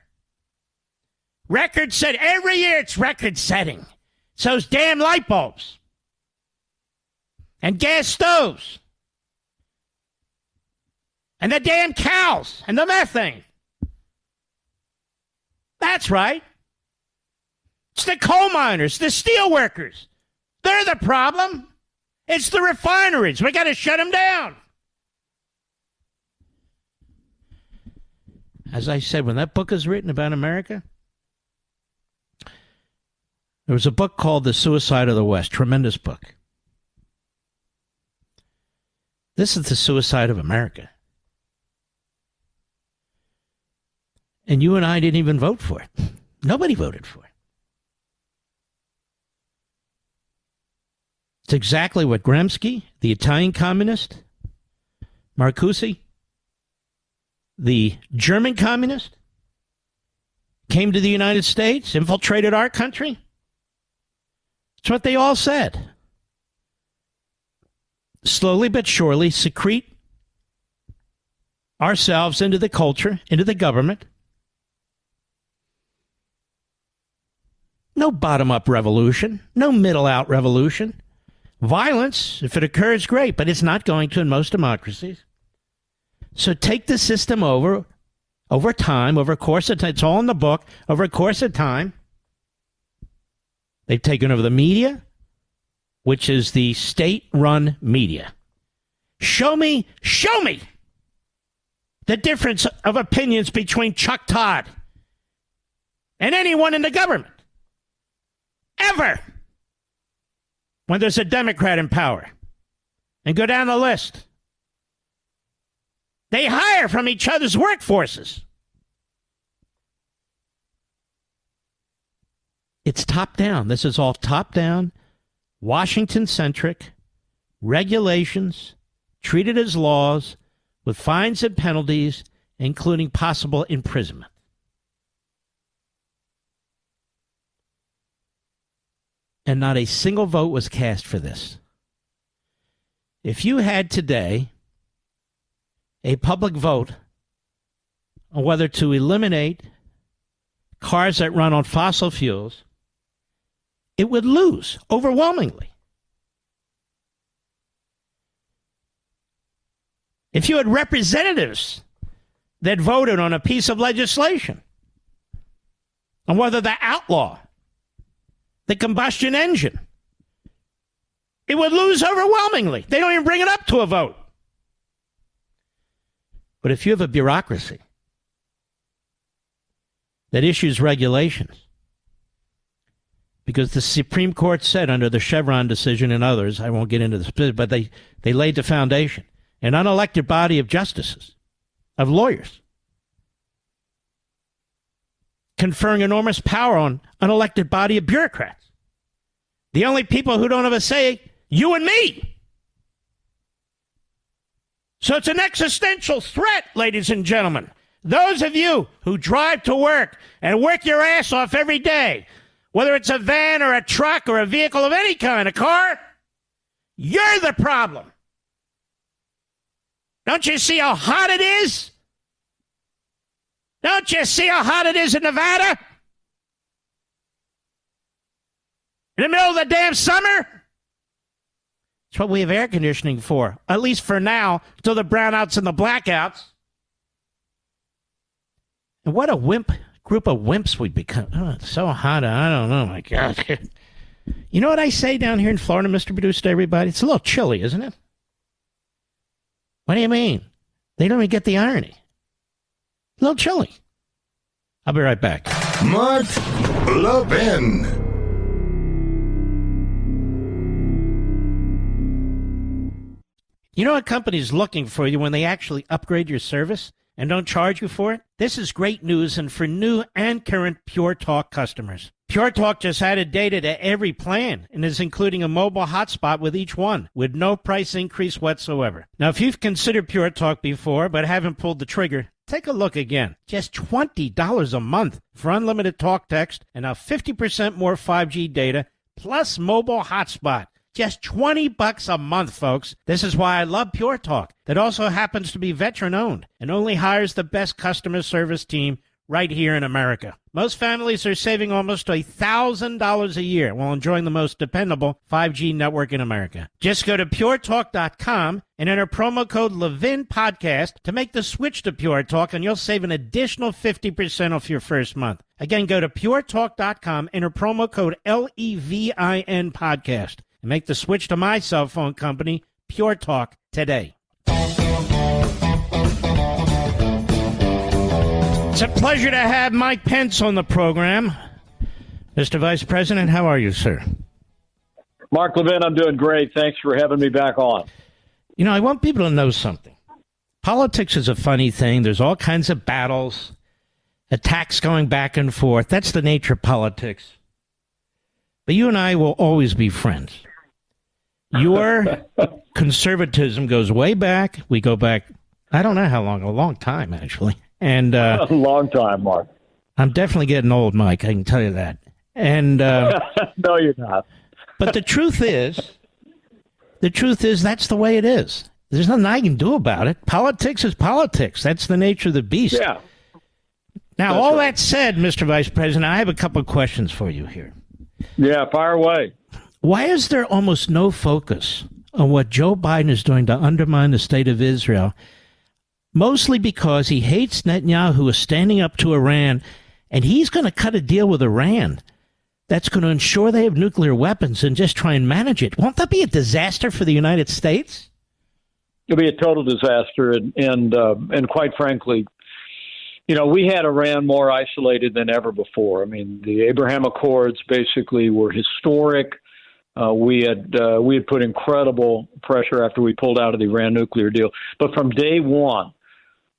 Record set. Every year it's record setting. It's those damn light bulbs. And gas stoves. And the damn cows. And the methane. That's right. It's the coal miners, the steel workers. They're the problem. It's the refineries. We got to shut them down. As I said, when that book is written about America, there was a book called The Suicide of the West. Tremendous book. This is the suicide of America. And you and I didn't even vote for it. Nobody voted for it. It's exactly what Gramsci, the Italian communist, Marcuse, the German communist, came to the United States, infiltrated our country. It's what they all said. Slowly but surely secrete ourselves into the culture, into the government. No bottom-up revolution, no middle-out revolution. Violence, if it occurs, great, but it's not going to in most democracies. So take the system over time, over a course of time. It's all in the book. Over a course of time, they've taken over the media, which is the state-run media. Show me the difference of opinions between Chuck Todd and anyone in the government. Ever. When there's a Democrat in power. And go down the list. They hire from each other's workforces. It's top down. This is all top down, Washington-centric, regulations, treated as laws, with fines and penalties, including possible imprisonment. And not a single vote was cast for this. If you had today a public vote on whether to eliminate cars that run on fossil fuels, it would lose overwhelmingly. If you had representatives that voted on a piece of legislation on whether to outlaw the combustion engine, it would lose overwhelmingly. They don't even bring it up to a vote. But if you have a bureaucracy that issues regulations, because the Supreme Court said under the Chevron decision and others, I won't get into the specifics, but they laid the foundation, an unelected body of justices, of lawyers, conferring enormous power on unelected body of bureaucrats. The only people who don't have a say, you and me. So it's an existential threat, ladies and gentlemen. Those of you who drive to work and work your ass off every day, whether it's a van or a truck or a vehicle of any kind, a car, you're the problem. Don't you see how hot it is? Don't you see how hot it is in Nevada? In the middle of the damn summer? That's what we have air conditioning for, at least for now, till the brownouts and the blackouts. And what a group of wimps we've become. Oh, it's so hot, I don't know, my God. You know what I say down here in Florida, Mr. Producer, everybody? It's a little chilly, isn't it? What do you mean? They don't even get the irony. A little chilly. I'll be right back. Mark Levin. You know what company's looking for you when they actually upgrade your service and don't charge you for it? This is great news, and for new and current Pure Talk customers. Pure Talk just added data to every plan and is including a mobile hotspot with each one, with no price increase whatsoever. Now, if you've considered Pure Talk before but haven't pulled the trigger, take a look again. Just $20 a month for unlimited talk, text, and now 50% more 5G data, plus mobile hotspot. Just $20 a month, folks. This is why I love Pure Talk. That also happens to be veteran-owned and only hires the best customer service team right here in America. Most families are saving almost $1,000 a year while enjoying the most dependable 5G network in America. Just go to puretalk.com and enter promo code Levin Podcast to make the switch to Pure Talk, and you'll save an additional 50% off your first month. Again, go to puretalk.com, enter promo code LEVIN Podcast, and make the switch to my cell phone company, Pure Talk, today. It's a pleasure to have Mike Pence on the program. Mr. Vice President, how are you, sir? Mark Levin, I'm doing great. Thanks for having me back on. You know, I want people to know something. Politics is a funny thing. There's all kinds of battles, attacks going back and forth. That's the nature of politics. But you and I will always be friends. Your conservatism goes way back. We go back, I don't know how long, a long time, actually. And a long time, Mark. I'm definitely getting old, Mike. I can tell you that. And no, you're not. But the truth is, that's the way it is. There's nothing I can do about it. Politics is politics. That's the nature of the beast. Yeah. Now, all that said, Mr. Vice President, I have a couple of questions for you here. Yeah, fire away. Why is there almost no focus on what Joe Biden is doing to undermine the state of Israel? Mostly because he hates Netanyahu, who is standing up to Iran, and he's going to cut a deal with Iran that's going to ensure they have nuclear weapons and just try and manage it. Won't that be a disaster for the United States? It'll be a total disaster, and quite frankly, you know, we had Iran more isolated than ever before. I mean, the Abraham Accords basically were historic. We had put incredible pressure after we pulled out of the Iran nuclear deal. But from day one,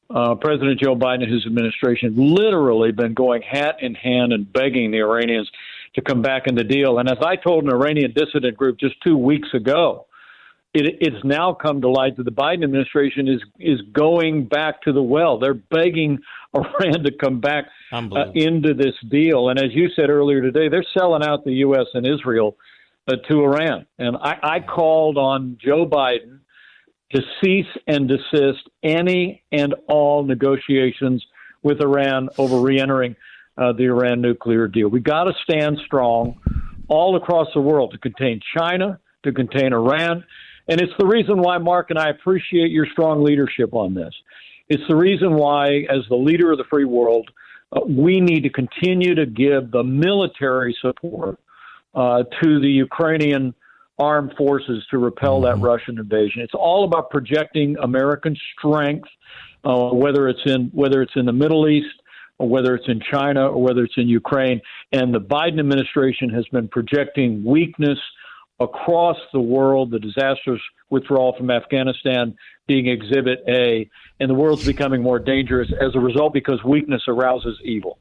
President Joe Biden and his administration literally been going hat in hand and begging the Iranians to come back in the deal. And as I told an Iranian dissident group just 2 weeks ago, it's now come to light that the Biden administration is going back to the well. They're begging Iran to come back into this deal. And as you said earlier today, they're selling out the U.S. and Israel to Iran. And I called on Joe Biden to cease and desist any and all negotiations with Iran over reentering the Iran nuclear deal. We got to stand strong all across the world to contain China, to contain Iran. And it's the reason why, Mark, and I appreciate your strong leadership on this. It's the reason why, as the leader of the free world, we need to continue to give the military support to the Ukrainian armed forces to repel that Russian invasion. It's all about projecting American strength, whether it's in the Middle East, or whether it's in China, or whether it's in Ukraine. And the Biden administration has been projecting weakness across the world, the disastrous withdrawal from Afghanistan being Exhibit A, and the world's becoming more dangerous as a result because weakness arouses evil.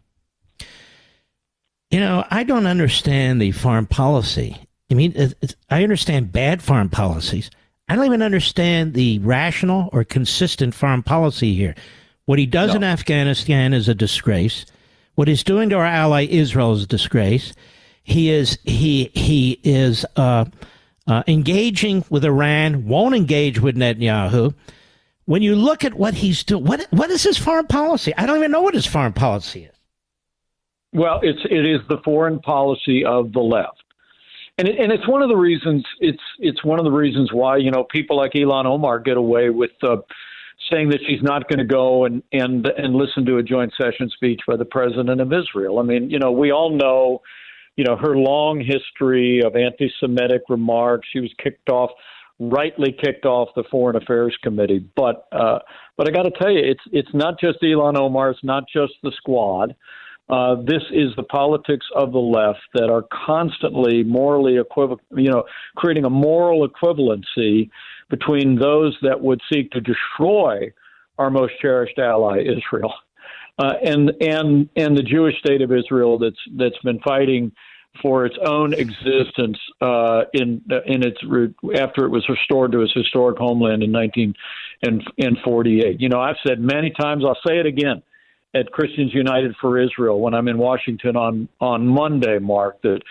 You know, I don't understand the foreign policy. I mean, I understand bad foreign policies. I don't even understand the rational or consistent foreign policy here. What he does in Afghanistan is a disgrace. What he's doing to our ally Israel is a disgrace. He is engaging with Iran, won't engage with Netanyahu. When you look at what he's doing, what is his foreign policy? I don't even know what his foreign policy is. Well, it is the foreign policy of the left, and it's one of the reasons. It's one of the reasons why, you know, people like Ilhan Omar get away with saying that she's not going to go and listen to a joint session speech by the president of Israel. I mean, you know, we all know, you know, her long history of anti-Semitic remarks. She was rightly kicked off the Foreign Affairs Committee. But I got to tell you, it's not just Ilhan Omar. It's not just the squad. This is the politics of the left that are constantly morally creating a moral equivalency between those that would seek to destroy our most cherished ally, Israel, and the Jewish state of Israel that's been fighting for its own existence in its after it was restored to its historic homeland in 1948. You know, I've said many times, I'll say it again, at Christians United for Israel when I'm in Washington on Monday, Mark, that,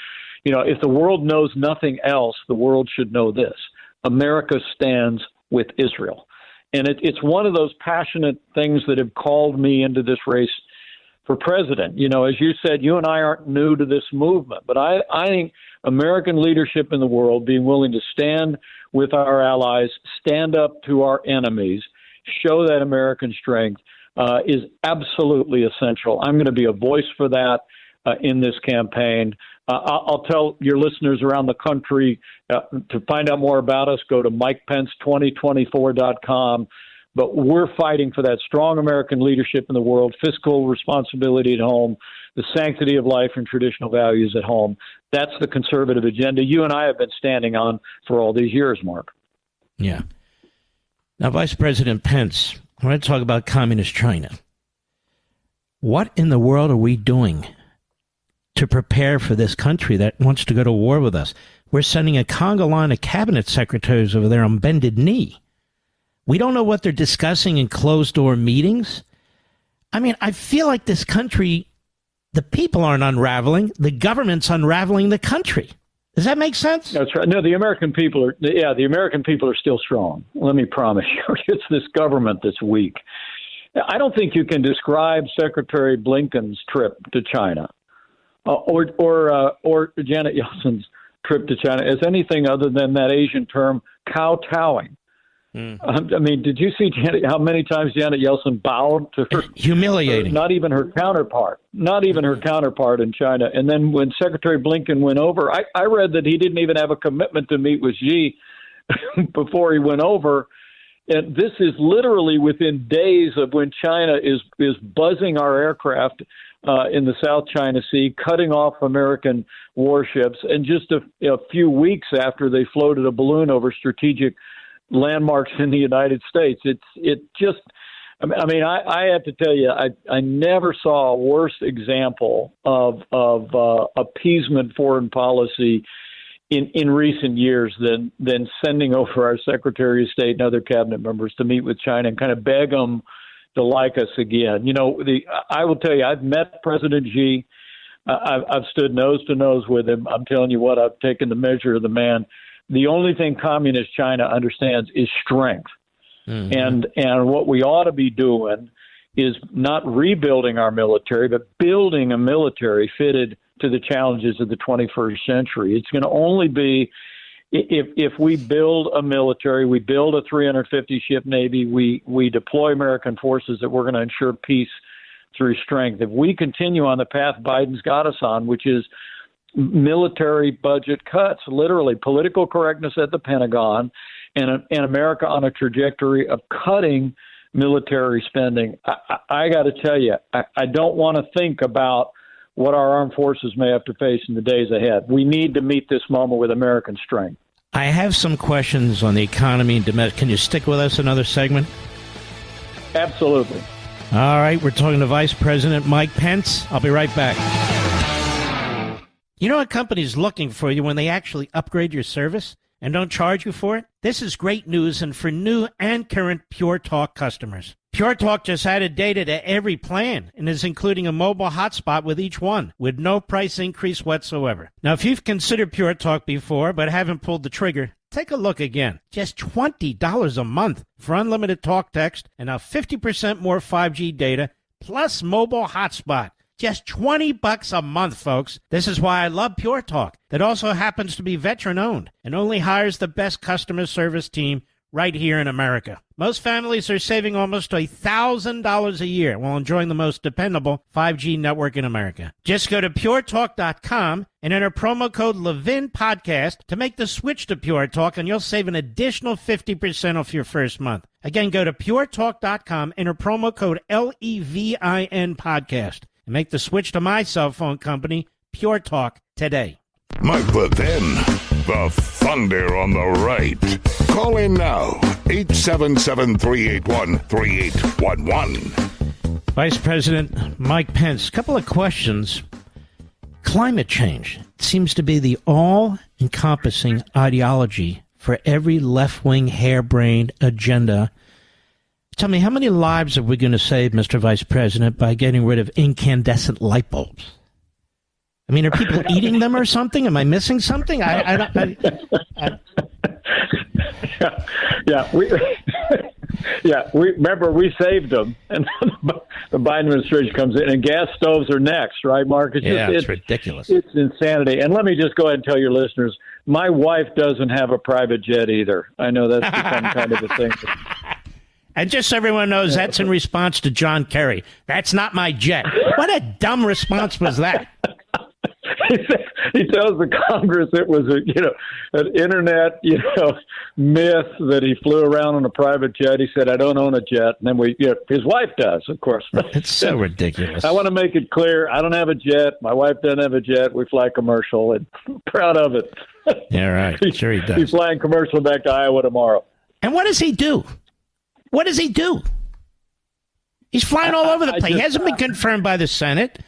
you know, if the world knows nothing else, the world should know this: America stands with Israel. And it's one of those passionate things that have called me into this race for president. You know, as you said, you and I aren't new to this movement, but I think American leadership in the world, being willing to stand with our allies, stand up to our enemies, show that American strength, is absolutely essential. I'm going to be a voice for that in this campaign. I'll tell your listeners around the country to find out more about us, go to MikePence2024.com. But we're fighting for that strong American leadership in the world, fiscal responsibility at home, the sanctity of life and traditional values at home. That's the conservative agenda you and I have been standing on for all these years, Mark. Yeah. Now, Vice President Pence, I want to talk about communist China. What in the world are we doing to prepare for this country that wants to go to war with us? we're sending a conga line of cabinet secretaries over there on bended knee. We don't know what they're discussing in closed-door meetings. I mean, I feel like this country, the people aren't unraveling. The government's unraveling the country. Does that make sense? That's right. No, the American people are still strong. Let me promise you. It's this government that's weak. I don't think you can describe Secretary Blinken's trip to China or Janet Yellen's trip to China as anything other than that Asian term, kowtowing. I mean, did you see how many times Janet Yellen bowed to her? Humiliating. Not even her counterpart in China. And then when Secretary Blinken went over, I read that he didn't even have a commitment to meet with Xi before he went over. And this is literally within days of when China is buzzing our aircraft in the South China Sea, cutting off American warships, and just a few weeks after they floated a balloon over strategic landmarks in the United States. I have to tell you, I never saw a worse example of appeasement foreign policy in recent years than sending over our Secretary of State and other cabinet members to meet with China and kind of beg them to like us again. I will tell you, I've met President Xi. I've stood nose to nose with him. I'm telling you what, I've taken the measure of the man. The only thing communist China understands is strength. Mm-hmm. And what we ought to be doing is not rebuilding our military, but building a military fitted to the challenges of the 21st century. It's going to only be if we build a military, we build a 350-ship Navy, we deploy American forces, that we're going to ensure peace through strength. If we continue on the path Biden's got us on, which is military budget cuts, literally political correctness at the Pentagon, and America on a trajectory of cutting military spending, I got to tell you, I don't want to think about what our armed forces may have to face in the days ahead. We need to meet this moment with American strength. I have some questions on the economy and domestic. Can you stick with us another segment? Absolutely. All right, we're talking to Vice President Mike Pence. I'll be right back. You know what company's looking for you when they actually upgrade your service and don't charge you for it? This is great news, and for new and current Pure Talk customers. Pure Talk just added data to every plan and is including a mobile hotspot with each one, with no price increase whatsoever. Now, if you've considered Pure Talk before but haven't pulled the trigger, take a look again. Just $20 a month for unlimited talk, text, and now 50% more 5G data, plus mobile hotspot. Just $20 a month, folks. This is why I love Pure Talk. That also happens to be veteran-owned and only hires the best customer service team right here in America. Most families are saving almost $1,000 a year while enjoying the most dependable 5G network in America. Just go to puretalk.com and enter promo code Levin Podcast to make the switch to Pure Talk, and you'll save an additional 50% off your first month. Again, go to puretalk.com, enter promo code LEVIN Podcast, and make the switch to my cell phone company, Pure Talk, today. Mike Levin, the thunder on the right. Call in now, 877-381-3811. Vice President Mike Pence, a couple of questions. Climate change seems to be the all-encompassing ideology for every left-wing harebrained agenda. Tell me, how many lives are we going to save, Mr. Vice President, by getting rid of incandescent light bulbs? I mean, are people eating them or something? Am I missing something? We remember we saved them, and the Biden administration comes in, and gas stoves are next, right, Mark? It's ridiculous. It's insanity. And let me just go ahead and tell your listeners, my wife doesn't have a private jet either. I know that's become kind of a thing. And just so everyone knows, that's in response to John Kerry. That's not my jet. What a dumb response was that? He tells the Congress it was an internet, myth that he flew around on a private jet. He said, "I don't own a jet," and then his wife does, of course. It's so ridiculous. I want to make it clear: I don't have a jet. My wife doesn't have a jet. We fly commercial, and I'm proud of it. Yeah, right. Sure, he does. He's flying commercial back to Iowa tomorrow. And what does he do? What does he do? He's flying all over the place. He hasn't been confirmed by the Senate.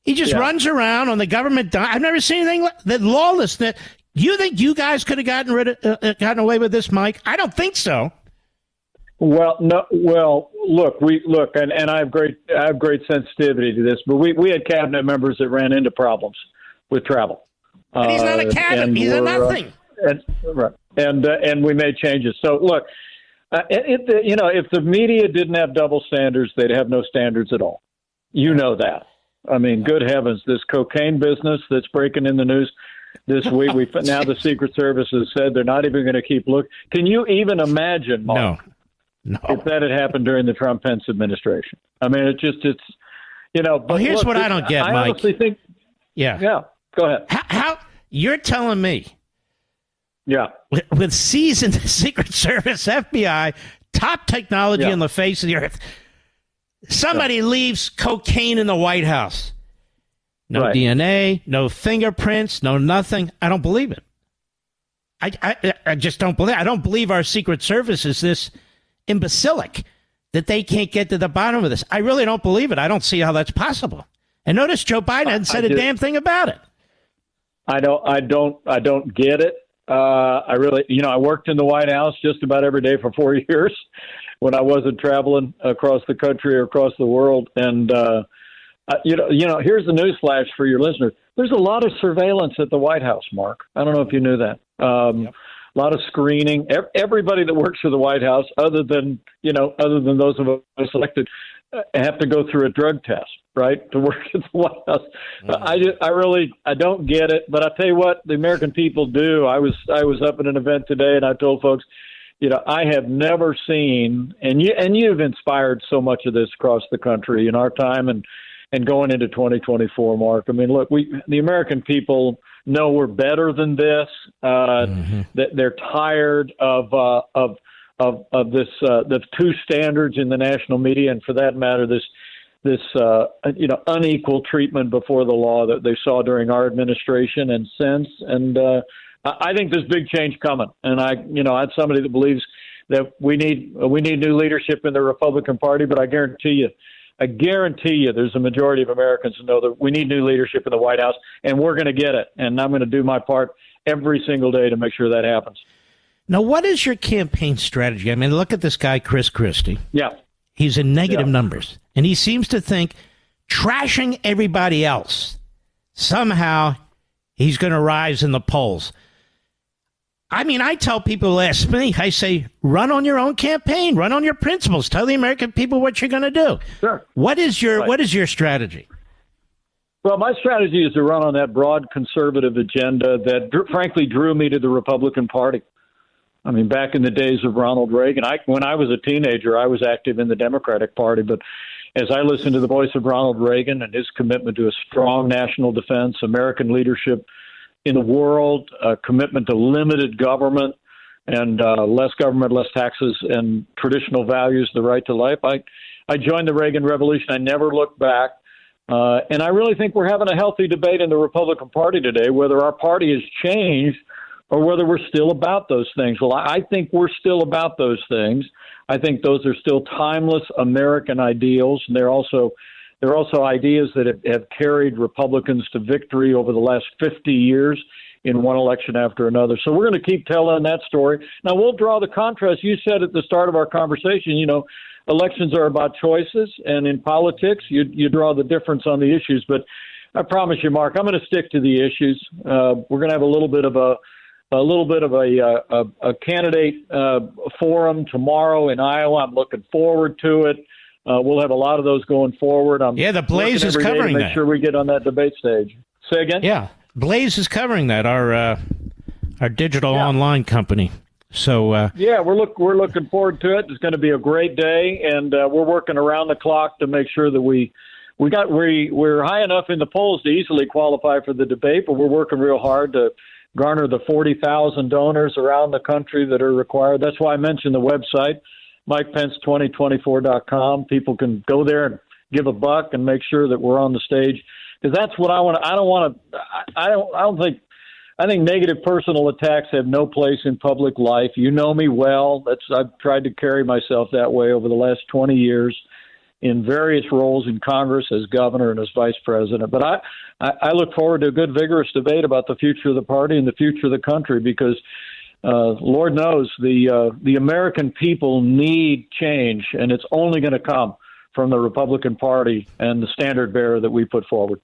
He just runs around on the government dime. I've never seen anything like that. Lawlessness. You think you guys could have gotten away with this, Mike? I don't think so. Well, no. Well, look, and I have great sensitivity to this, but we had cabinet members that ran into problems with travel. And he's not a cabinet; he's a nothing. And we made changes. So look, if the media didn't have double standards, they'd have no standards at all. You know that. I mean, good heavens, this cocaine business that's breaking in the news this week. Now the Secret Service has said they're not even going to keep looking. Can you even imagine, Mark, no, if that had happened during the Trump-Pence administration? I mean, it's. But well, here's look, what I don't get, Mike. I honestly think. Yeah. Go ahead. How you're telling me? Yeah. With seasoned Secret Service, FBI, top technology on the face of the earth, somebody leaves cocaine in the White House. No DNA, no fingerprints, no nothing. I don't believe it. I just don't believe it. I don't believe our Secret Service is this imbecilic that they can't get to the bottom of this. I really don't believe it. I don't see how that's possible. And notice Joe Biden hasn't said a damn thing about it. I don't get it. I really, I worked in the White House just about every day for 4 years when I wasn't traveling across the country or across the world. And, here's the news flash for your listeners. There's a lot of surveillance at the White House, Mark. I don't know if you knew that. A lot of screening. Everybody that works for the White House, other than those of us elected, have to go through a drug test, right, to work at the White House. I don't get it. But I tell you what, the American people do. I was up at an event today, and I told folks, I have never seen, and you've inspired so much of this across the country in our time and going into 2024, Mark. I mean, look, the American people know we're better than this. That they're tired of this the two standards in the national media, and for that matter, this unequal treatment before the law that they saw during our administration and since. And I think there's big change coming. And I'm somebody that believes that we need new leadership in the Republican Party, but I guarantee you there's a majority of Americans who know that we need new leadership in the White House, and we're going to get it. And I'm going to do my part every single day to make sure that happens. Now, what is your campaign strategy? I mean, look at this guy, Chris Christie. Yeah. He's in negative numbers, and he seems to think trashing everybody else, somehow he's going to rise in the polls. I mean, I tell people who ask me, I say, run on your own campaign, run on your principles, tell the American people what you're going to do. Sure. What is your strategy? Well, my strategy is to run on that broad conservative agenda that, frankly, drew me to the Republican Party. I mean, back in the days of Ronald Reagan, when I was a teenager, I was active in the Democratic Party. But as I listened to the voice of Ronald Reagan and his commitment to a strong national defense, American leadership in the world, a commitment to limited government and less government, less taxes, and traditional values, the right to life, I joined the Reagan Revolution. I never looked back. And I really think we're having a healthy debate in the Republican Party today, whether our party has changed or whether we're still about those things. Well, I think we're still about those things. I think those are still timeless American ideals, and they're also ideas that have carried Republicans to victory over the last 50 years in one election after another. So we're going to keep telling that story. Now, we'll draw the contrast. You said at the start of our conversation, elections are about choices, and in politics, you draw the difference on the issues. But I promise you, Mark, I'm going to stick to the issues. We're going to have a little bit of a candidate forum tomorrow in Iowa. I'm looking forward to it. We'll have a lot of those going forward. The Blaze is covering that. Make sure we get on that debate stage. Say again? Yeah, Blaze is covering that. Our digital online company. So we're looking forward to it. It's going to be a great day, and we're working around the clock to make sure that we're high enough in the polls to easily qualify for the debate, but we're working real hard to garner the 40,000 donors around the country that are required. That's why I mentioned the website, MikePence2024.com. People can go there and give a buck and make sure that we're on the stage, because that's what I want. I think negative personal attacks have no place in public life. You know me well. I've tried to carry myself that way over the last 20 years. in various roles in Congress as governor and as vice president. But I look forward to a good, vigorous debate about the future of the party and the future of the country, because Lord knows the American people need change, and it's only going to come from the Republican Party and the standard bearer that we put forward.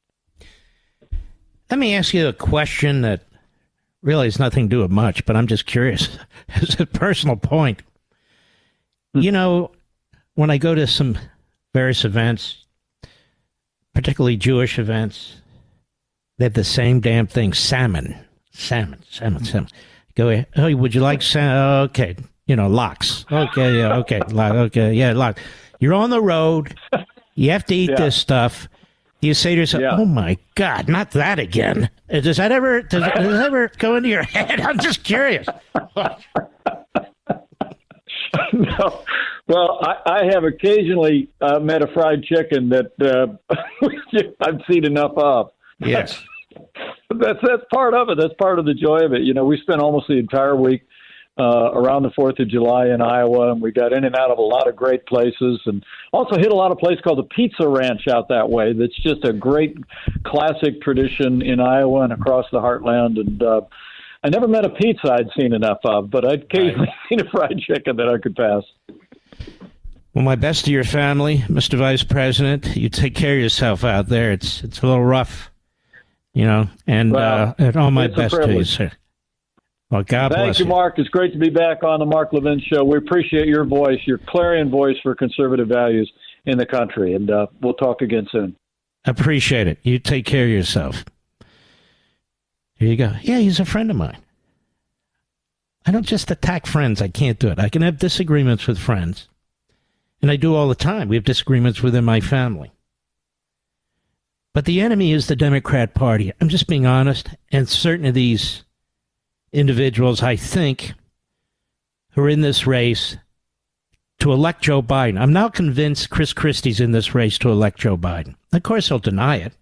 Let me ask you a question that really has nothing to do with much, but I'm just curious. It's a personal point. You know, when I go to some various events, particularly Jewish events, they have the same damn thing, salmon. Go, oh, would you like salmon? Oh, okay. You know, lox. Okay, yeah, okay. Okay, yeah, lox. You're on the road. You have to eat this stuff. You say to yourself, oh, my God, not that again. Does that ever go into your head? I'm just curious. No. Well, I have occasionally met a fried chicken that I've seen enough of. Yes. That's part of it. That's part of the joy of it. You know, we spent almost the entire week around the 4th of July in Iowa, and we got in and out of a lot of great places, and also hit a lot of places called the Pizza Ranch out that way. That's just a great classic tradition in Iowa and across the heartland. And I never met a pizza I'd seen enough of, but I'd occasionally seen a fried chicken that I could pass. Well, my best to your family, Mr. Vice President. You take care of yourself out there. It's a little rough, you know, and all my best to you, sir. Well, God bless you. Thank you, Mark. It's great to be back on the Mark Levin Show. We appreciate your voice, your clarion voice for conservative values in the country, and we'll talk again soon. Appreciate it. You take care of yourself. Here you go. Yeah, he's a friend of mine. I don't just attack friends. I can't do it. I can have disagreements with friends. And I do all the time. We have disagreements within my family. But the enemy is the Democrat Party. I'm just being honest. And certain of these individuals, I think, who are in this race to elect Joe Biden. I'm now convinced Chris Christie's in this race to elect Joe Biden. Of course, he'll deny it.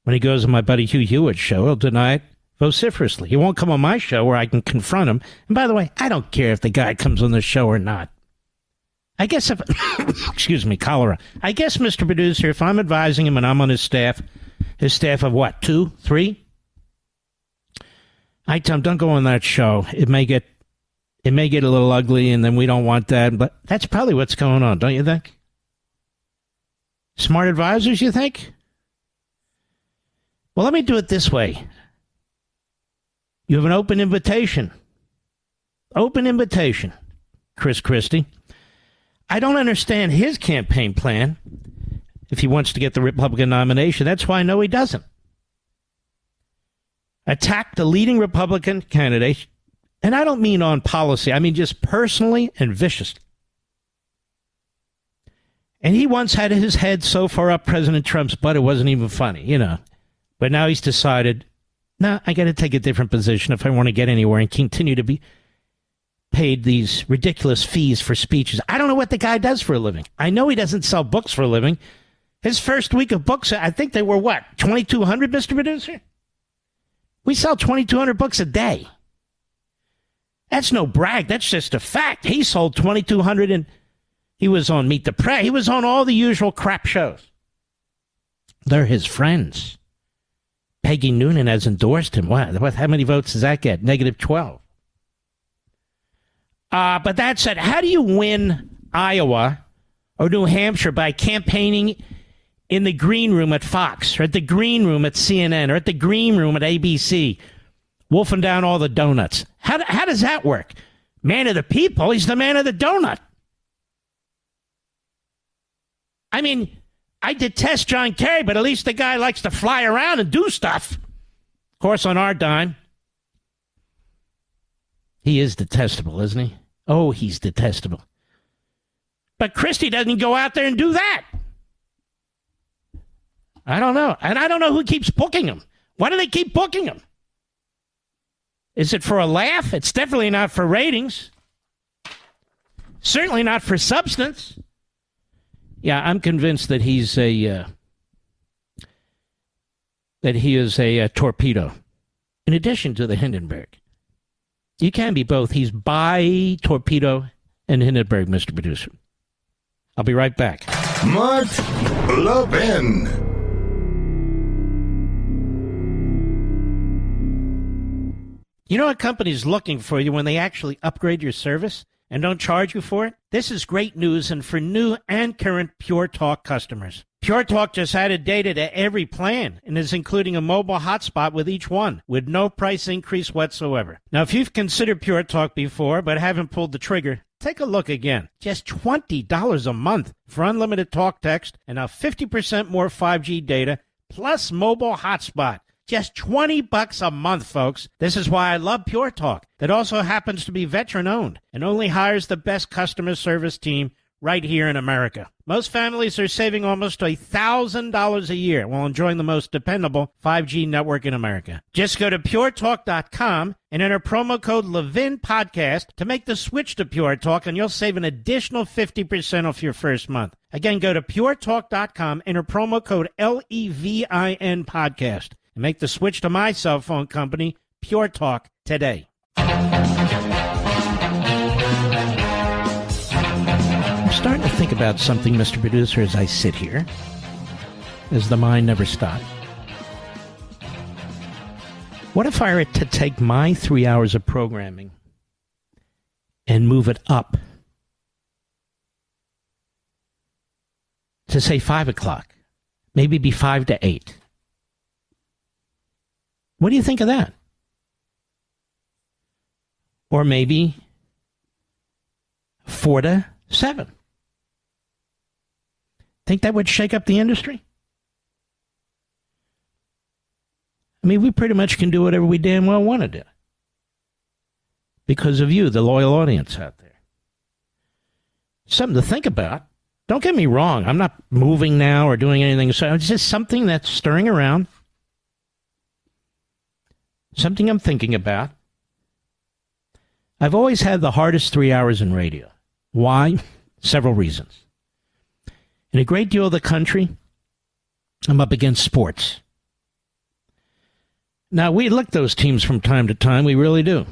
When he goes on my buddy Hugh Hewitt's show, he'll deny it vociferously. He won't come on my show where I can confront him. And by the way, I don't care if the guy comes on the show or not. I guess if, excuse me, cholera. I guess, Mr. Producer, if I'm advising him and I'm on his staff of what, 2, 3? I tell him, don't go on that show. It may get a little ugly, and then we don't want that. But that's probably what's going on, don't you think? Smart advisors, you think? Well, let me do it this way. You have an open invitation. Open invitation, Chris Christie. I don't understand his campaign plan if he wants to get the Republican nomination. That's why I know he doesn't. Attack the leading Republican candidate, and I don't mean on policy. I mean just personally and viciously. And he once had his head so far up President Trump's butt it wasn't even funny, you know. But now he's decided, no, I got to take a different position if I want to get anywhere and continue to be paid these ridiculous fees for speeches. I don't know what the guy does for a living. I know he doesn't sell books for a living. His first week of books, I think they were what, 2,200, Mr. Producer? We sell 2,200 books a day. That's no brag. That's just a fact. He sold 2,200 and he was on Meet the Press. He was on all the usual crap shows. They're his friends. Peggy Noonan has endorsed him. What? How many votes does that get? -12. But that said, how do you win Iowa or New Hampshire by campaigning in the green room at Fox or at the green room at CNN or at the green room at ABC, wolfing down all the donuts? How does that work? Man of the people, he's the man of the donut. I mean, I detest John Kerry, but at least the guy likes to fly around and do stuff. Of course, on our dime. He is detestable, isn't he? Oh, he's detestable. But Christie doesn't go out there and do that. I don't know. And I don't know who keeps booking him. Why do they keep booking him? Is it for a laugh? It's definitely not for ratings. Certainly not for substance. Yeah, I'm convinced that he is a torpedo. In addition to the Hindenburg. You can be both. He's by torpedo and Hindenburg, Mr. Producer. I'll be right back. Mark Levin. You know what company's looking for you when they actually upgrade your service and don't charge you for it? This is great news, and for new and current Pure Talk customers. Pure Talk just added data to every plan and is including a mobile hotspot with each one, with no price increase whatsoever. Now, if you've considered Pure Talk before but haven't pulled the trigger, take a look again. Just $20 a month for unlimited talk, text, and now 50% more 5G data, plus mobile hotspot. Just $20 a month, folks. This is why I love Pure Talk. That also happens to be veteran-owned and only hires the best customer service team right here in America. Most families are saving almost $1,000 a year while enjoying the most dependable 5G network in America. Just go to puretalk.com and enter promo code Levin Podcast to make the switch to Pure Talk, and you'll save an additional 50% off your first month. Again, go to puretalk.com, enter promo code LEVIN Podcast, and make the switch to my cell phone company, Pure Talk, today. I'm starting to think about something, Mr. Producer, as I sit here, as the mind never stops. What if I were to take my 3 hours of programming and move it up to, say, 5 o'clock, maybe be 5 to 8? What do you think of that? Or maybe 4 to 7. Think that would shake up the industry? I mean, we pretty much can do whatever we damn well want to do because of you, the loyal audience out there. Something to think about. Don't get me wrong. I'm not moving now or doing anything. So it's just something that's stirring around. Something I'm thinking about. I've always had the hardest 3 hours in radio. Why? Several reasons. In a great deal of the country, I'm up against sports. Now, we look those teams from time to time. We really do.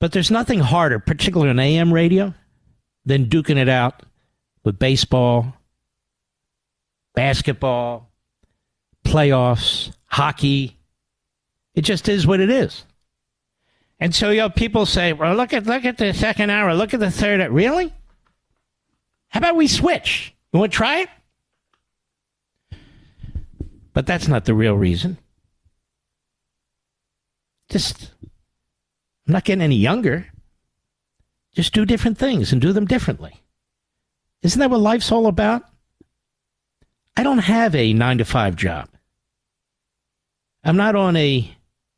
But there's nothing harder, particularly on AM radio, than duking it out with baseball, basketball, playoffs, hockey. It just is what it is. And so, people say, well, look at the second hour, look at the third hour. Really? How about we switch? You want to try it? But that's not the real reason. I'm not getting any younger. Just do different things and do them differently. Isn't that what life's all about? I don't have a 9-to-5 job. I'm not on a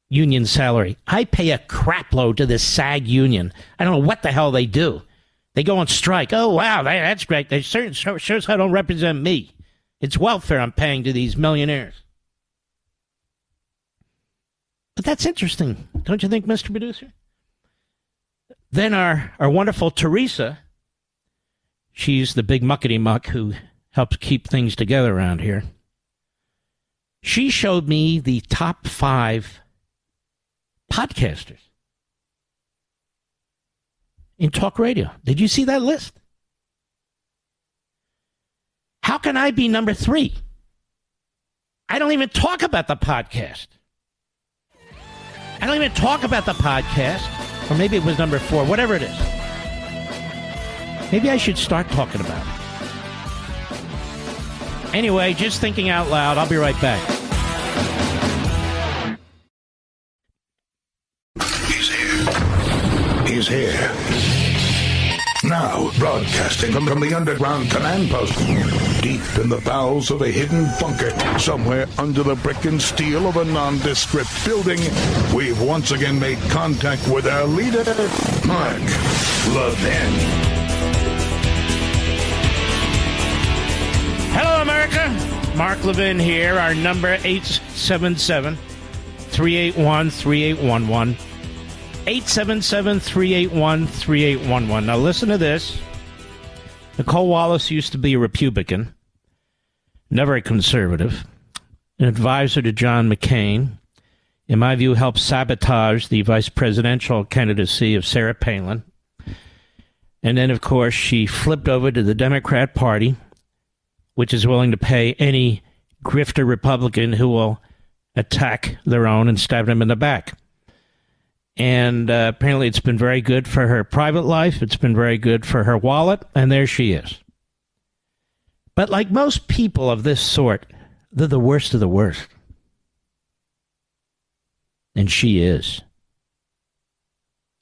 union salary. I pay a crapload to this SAG union. I don't know what the hell they do. They go on strike. Oh, wow, that's great. They sure as hell don't represent me. It's welfare I'm paying to these millionaires. But that's interesting, don't you think, Mr. Producer? Then our wonderful Teresa, she's the big muckety-muck who helps keep things together around here. She showed me the top 5 podcasters in talk radio. Did you see that list? How can I be number 3? I don't even talk about the podcast. Or maybe it was number 4, whatever it is. Maybe I should start talking about it. Anyway, just thinking out loud. I'll be right back. He's here. Now, broadcasting from the underground command post, deep in the bowels of a hidden bunker, somewhere under the brick and steel of a nondescript building, we've once again made contact with our leader, Mark Levin. Hello, America. Mark Levin here. Our number, 877-381-3811. 877-381-3811. Now listen to this. Nicolle Wallace used to be a Republican, never a conservative, an advisor to John McCain. In my view, helped sabotage the vice presidential candidacy of Sarah Palin. And then, of course, she flipped over to the Democrat Party, which is willing to pay any grifter Republican who will attack their own and stab them in the back. And apparently it's been very good for her private life. It's been very good for her wallet. And there she is. But like most people of this sort, they're the worst of the worst. And she is.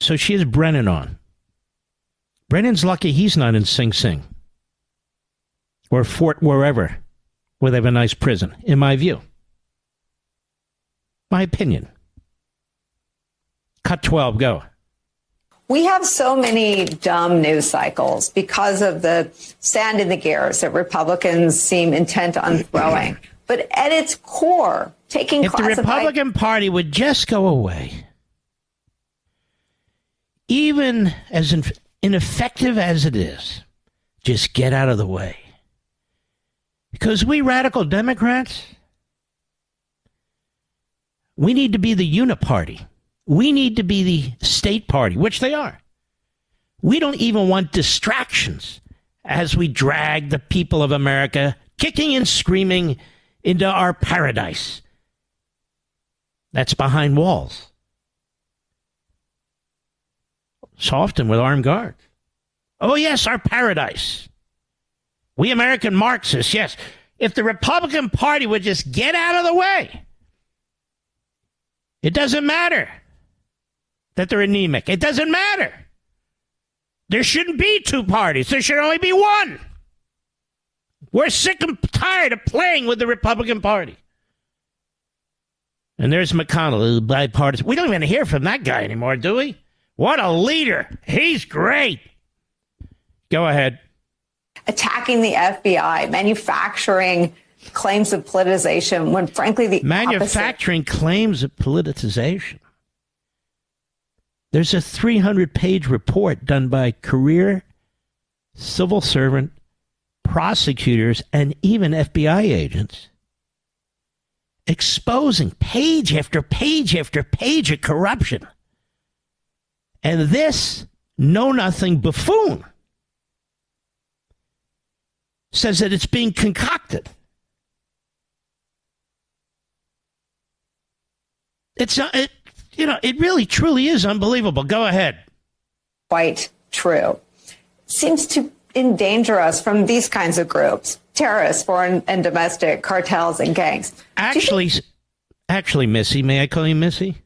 So she has Brennan on. Brennan's lucky he's not in Sing Sing. Or Fort wherever, where they have a nice prison, in my view. My opinion. Cut 12, go. We have so many dumb news cycles because of the sand in the gears that Republicans seem intent on throwing. But at its core, taking if the Republican Party would just go away, even as ineffective as it is, just get out of the way. Because we radical Democrats, we need to be the uniparty. We need to be the state party, which they are. We don't even want distractions as we drag the people of America kicking and screaming into our paradise. That's behind walls. So often with armed guards. Oh, yes, our paradise. We American Marxists, yes. If the Republican Party would just get out of the way, it doesn't matter that they're anemic. It doesn't matter. There shouldn't be two parties. There should only be one. We're sick and tired of playing with the Republican Party. And there's McConnell, bipartisan. We don't even hear from that guy anymore, do we? What a leader. He's great. Go ahead. Attacking the FBI, manufacturing claims of politicization when, frankly, the manufacturing claims of politicization. There's a 300-page report done by career civil servant, prosecutors, and even FBI agents exposing page after page after page of corruption. And this know-nothing buffoon says that it's being concocted. It really truly is unbelievable. Go ahead. Quite true. Seems to endanger us from these kinds of groups, terrorists, foreign and domestic, cartels and gangs. Actually, Missy, may I call you Missy?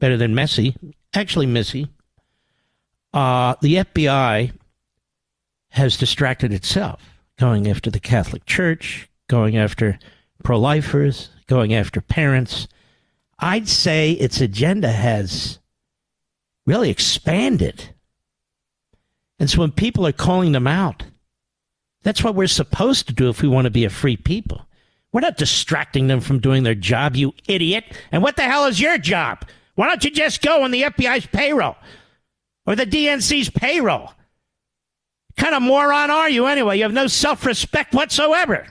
Better than Messi. Actually, Missy, the FBI has distracted itself, going after the Catholic Church, going after pro-lifers, going after parents. I'd say its agenda has really expanded. And so when people are calling them out, that's what we're supposed to do if we want to be a free people. We're not distracting them from doing their job, you idiot. And what the hell is your job? Why don't you just go on the FBI's payroll or the DNC's payroll? What kind of moron are you anyway? You have no self-respect whatsoever.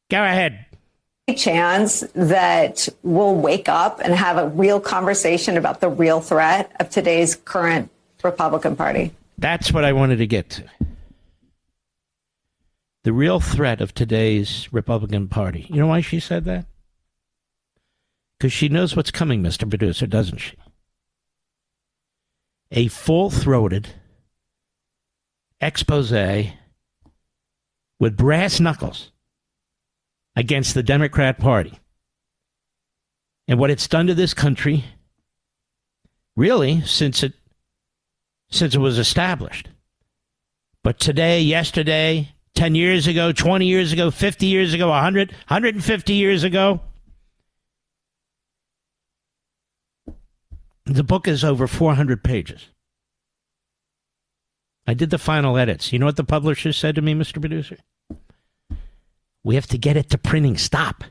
Go ahead. Chance that we'll wake up and have a real conversation about the real threat of today's current Republican Party. That's what I wanted to get to. The real threat of today's Republican Party. You know why she said that? Because she knows what's coming, Mr. Producer, doesn't she? A full-throated expose with brass knuckles against the Democrat Party and what it's done to this country, really, since it was established. But today, yesterday, 10 years ago, 20 years ago, 50 years ago, 100, 150 years ago, the book is over 400 pages. I did the final edits. You know what the publisher said to me, Mr. Producer? We have to get it to printing. Stop.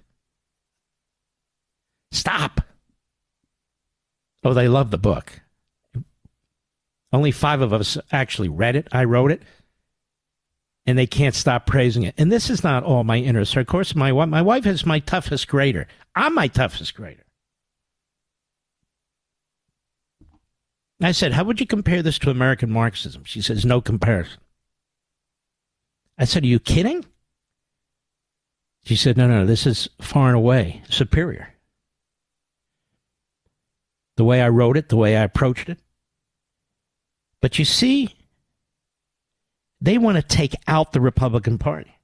Stop. Oh, they love the book. Only 5 of us actually read it. I wrote it. And they can't stop praising it. And this is not all my inner circle. Of course, my wife is my toughest grader. I'm my toughest grader. I said, how would you compare this to American Marxism? She says, no comparison. I said, are you kidding? She said, no, this is far and away superior. The way I wrote it, the way I approached it. But you see, they want to take out the Republican Party.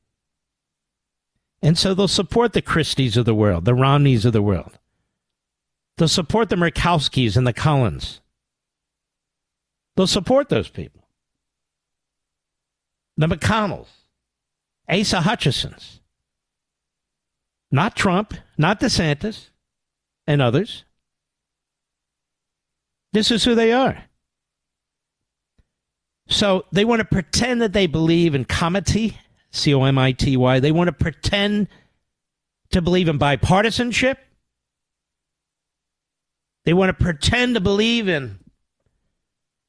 And so they'll support the Christies of the world, the Romneys of the world. They'll support the Murkowskis and the Collins. They'll support those people. The McConnells, Asa Hutchinsons. Not Trump, not DeSantis, and others. This is who they are. So they want to pretend that they believe in comity, C-O-M-I-T-Y. They want to pretend to believe in bipartisanship. They want to pretend to believe in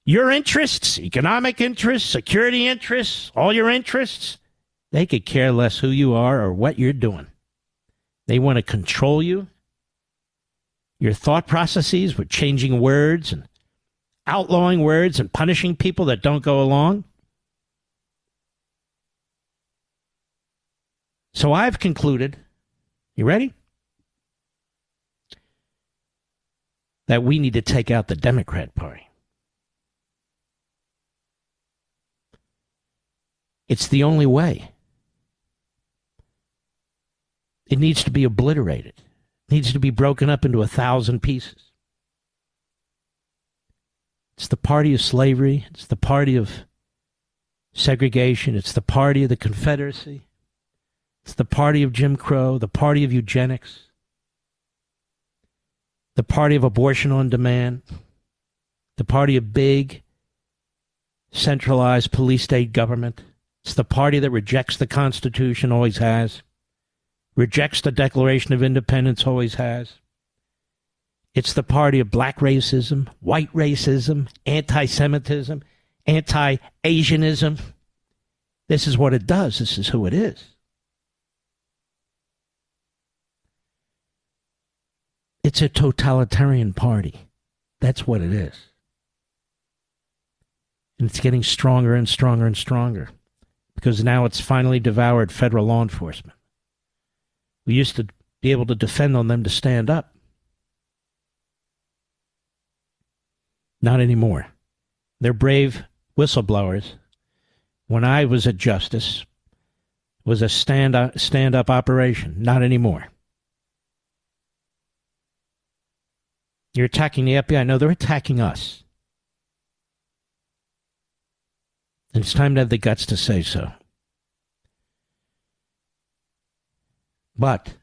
your interests, economic interests, security interests, all your interests. They could care less who you are or what you're doing. They want to control you, your thought processes with changing words and outlawing words and punishing people that don't go along. So I've concluded, you ready? That we need to take out the Democrat Party. It's the only way. It needs to be obliterated. It needs to be broken up into 1,000 pieces. It's the party of slavery. It's the party of segregation. It's the party of the Confederacy. It's the party of Jim Crow, the party of eugenics, the party of abortion on demand, the party of big, centralized police state government. It's the party that rejects the Constitution, always has, rejects the Declaration of Independence, always has. It's the party of black racism, white racism, anti-Semitism, anti-Asianism. This is what it does. This is who it is. It's a totalitarian party. That's what it is. And it's getting stronger and stronger and stronger because now it's finally devoured federal law enforcement. We used to be able to depend on them to stand up. Not anymore. They're brave whistleblowers. When I was at Justice, it was a stand-up operation. Not anymore. You're attacking the FBI. No, they're attacking us. And it's time to have the guts to say so. But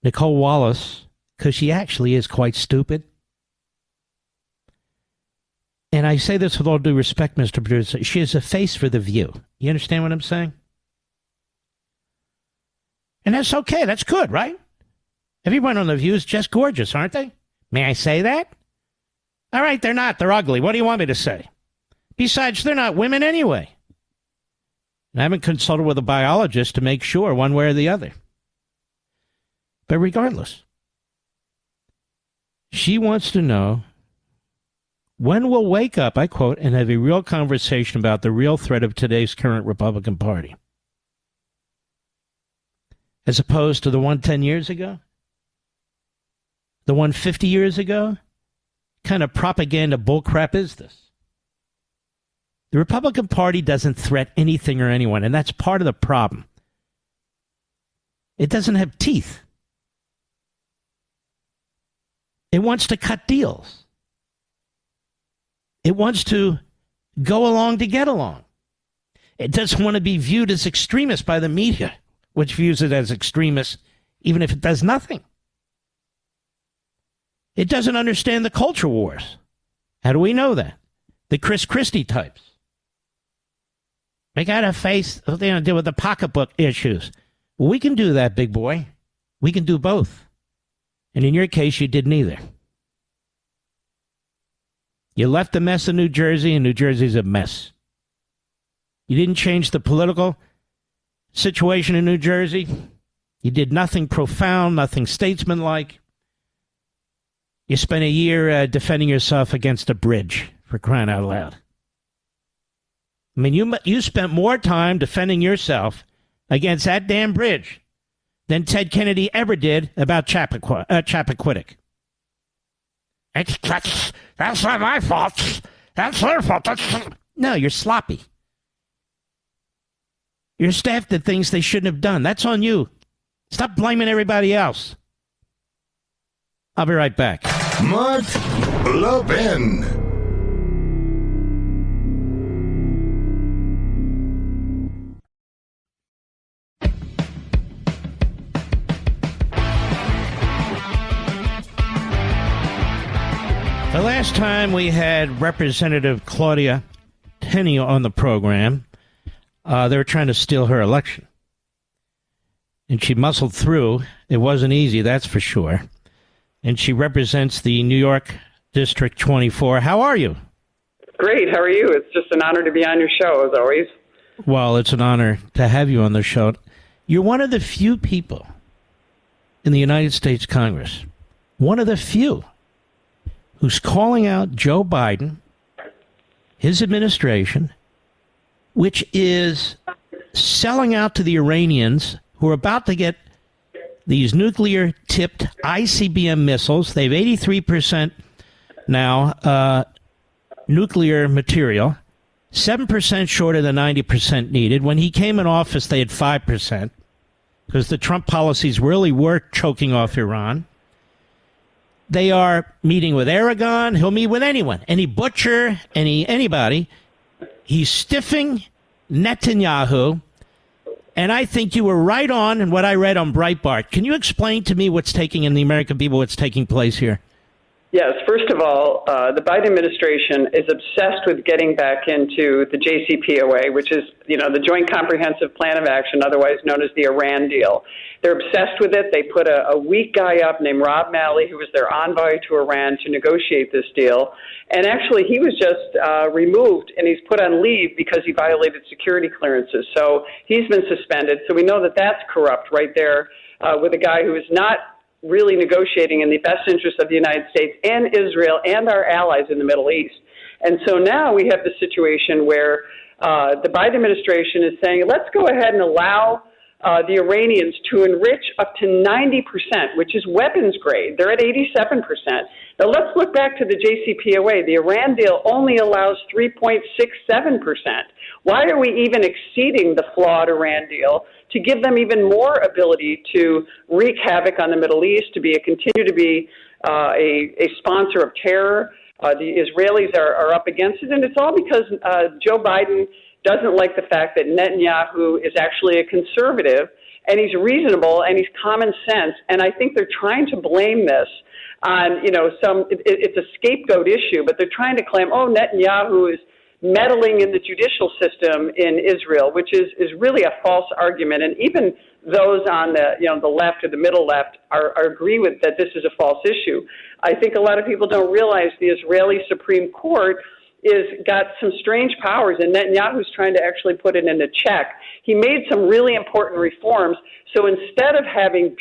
Nicolle Wallace, because she actually is quite stupid, and I say this with all due respect, Mr. Producer, she is a face for The View. You understand what I'm saying? And that's okay. That's good, right? Everyone on The View is just gorgeous, aren't they? May I say that? All right, they're not. They're ugly. What do you want me to say? Besides, they're not women anyway. And I haven't consulted with a biologist to make sure one way or the other. But regardless, she wants to know when we'll wake up, I quote, and have a real conversation about the real threat of today's current Republican Party. As opposed to the one 10 years ago? The one 50 years ago? What kind of propaganda bullcrap is this? The Republican Party doesn't threat anything or anyone, and that's part of the problem. It doesn't have teeth. It wants to cut deals. It wants to go along to get along. It doesn't want to be viewed as extremist by the media, which views it as extremist even if it does nothing. It doesn't understand the culture wars. How do we know that? The Chris Christie types. They got to deal with the pocketbook issues. Well, we can do that, big boy. We can do both. And in your case, you did neither. You left the mess in New Jersey, and New Jersey's a mess. You didn't change the political situation in New Jersey. You did nothing profound, nothing statesmanlike. You spent a year defending yourself against a bridge, for crying out loud. I mean, you spent more time defending yourself against that damn bridge than Ted Kennedy ever did about Chappaquiddick. That's not my fault. That's their fault. No, you're sloppy. Your staff did things they shouldn't have done. That's on you. Stop blaming everybody else. I'll be right back. Mark Levin. The last time we had Representative Claudia Tenney on the program, they were trying to steal her election. And she muscled through. It wasn't easy, that's for sure. And she represents the New York District 24. How are you? Great. How are you? It's just an honor to be on your show, as always. Well, it's an honor to have you on the show. You're one of the few people in the United States Congress, one of the few, who's calling out Joe Biden, his administration, which is selling out to the Iranians who are about to get these nuclear-tipped ICBM missiles. They have 83% now nuclear material, 7% short of the 90% needed. When he came in office, they had 5%, because the Trump policies really were choking off Iran. They are meeting with Aragon. He'll meet with anyone, any butcher, anybody. He's stiffing Netanyahu. And I think you were right on in what I read on Breitbart. Can you explain to me what's taking in the American people, what's taking place here? Yes. First of all, the Biden administration is obsessed with getting back into the JCPOA, which is, the Joint Comprehensive Plan of Action, otherwise known as the Iran deal. They're obsessed with it. They put a weak guy up named Rob Malley, who was their envoy to Iran, to negotiate this deal. And actually, he was just removed, and he's put on leave because he violated security clearances. So he's been suspended. So we know that that's corrupt right there with a guy who is not really negotiating in the best interest of the United States and Israel and our allies in the Middle East. And so now we have the situation where the Biden administration is saying, let's go ahead and allow the Iranians to enrich up to 90%, which is weapons grade. They're at 87%. Now let's look back to the JCPOA. The Iran deal only allows 3.67%. Why are we even exceeding the flawed Iran deal to give them even more ability to wreak havoc on the Middle East, to continue to be a sponsor of terror? The Israelis are up against it, and it's all because Joe Biden doesn't like the fact that Netanyahu is actually a conservative, and he's reasonable, and he's common sense. And I think they're trying to blame this on, it's a scapegoat issue, but they're trying to claim, Netanyahu is meddling in the judicial system in Israel, which is really a false argument. And even those on the left or the middle left are agree with that this is a false issue. I think a lot of people don't realize the Israeli Supreme Court got some strange powers, and Netanyahu's trying to actually put it into check. He made some really important reforms. So instead of having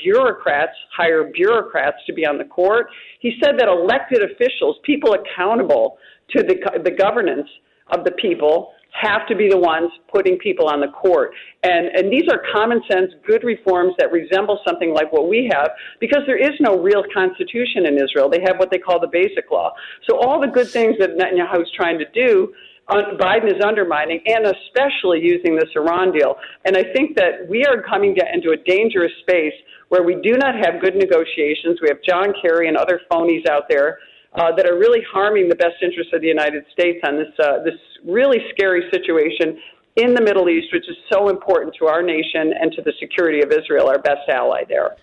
hire bureaucrats to be on the court, he said that elected officials, people accountable to the governance of the people, have to be the ones putting people on the court. And these are common sense, good reforms that resemble something like what we have, because there is no real constitution in Israel. They have what they call the Basic Law. So all the good things that Netanyahu is trying to do, Biden is undermining, and especially using this Iran deal. And I think that we are coming into a dangerous space where we do not have good negotiations. We have John Kerry and other phonies out there that are really harming the best interests of the United States on this really scary situation in the Middle East, which is so important to our nation and to the security of Israel, our best ally there.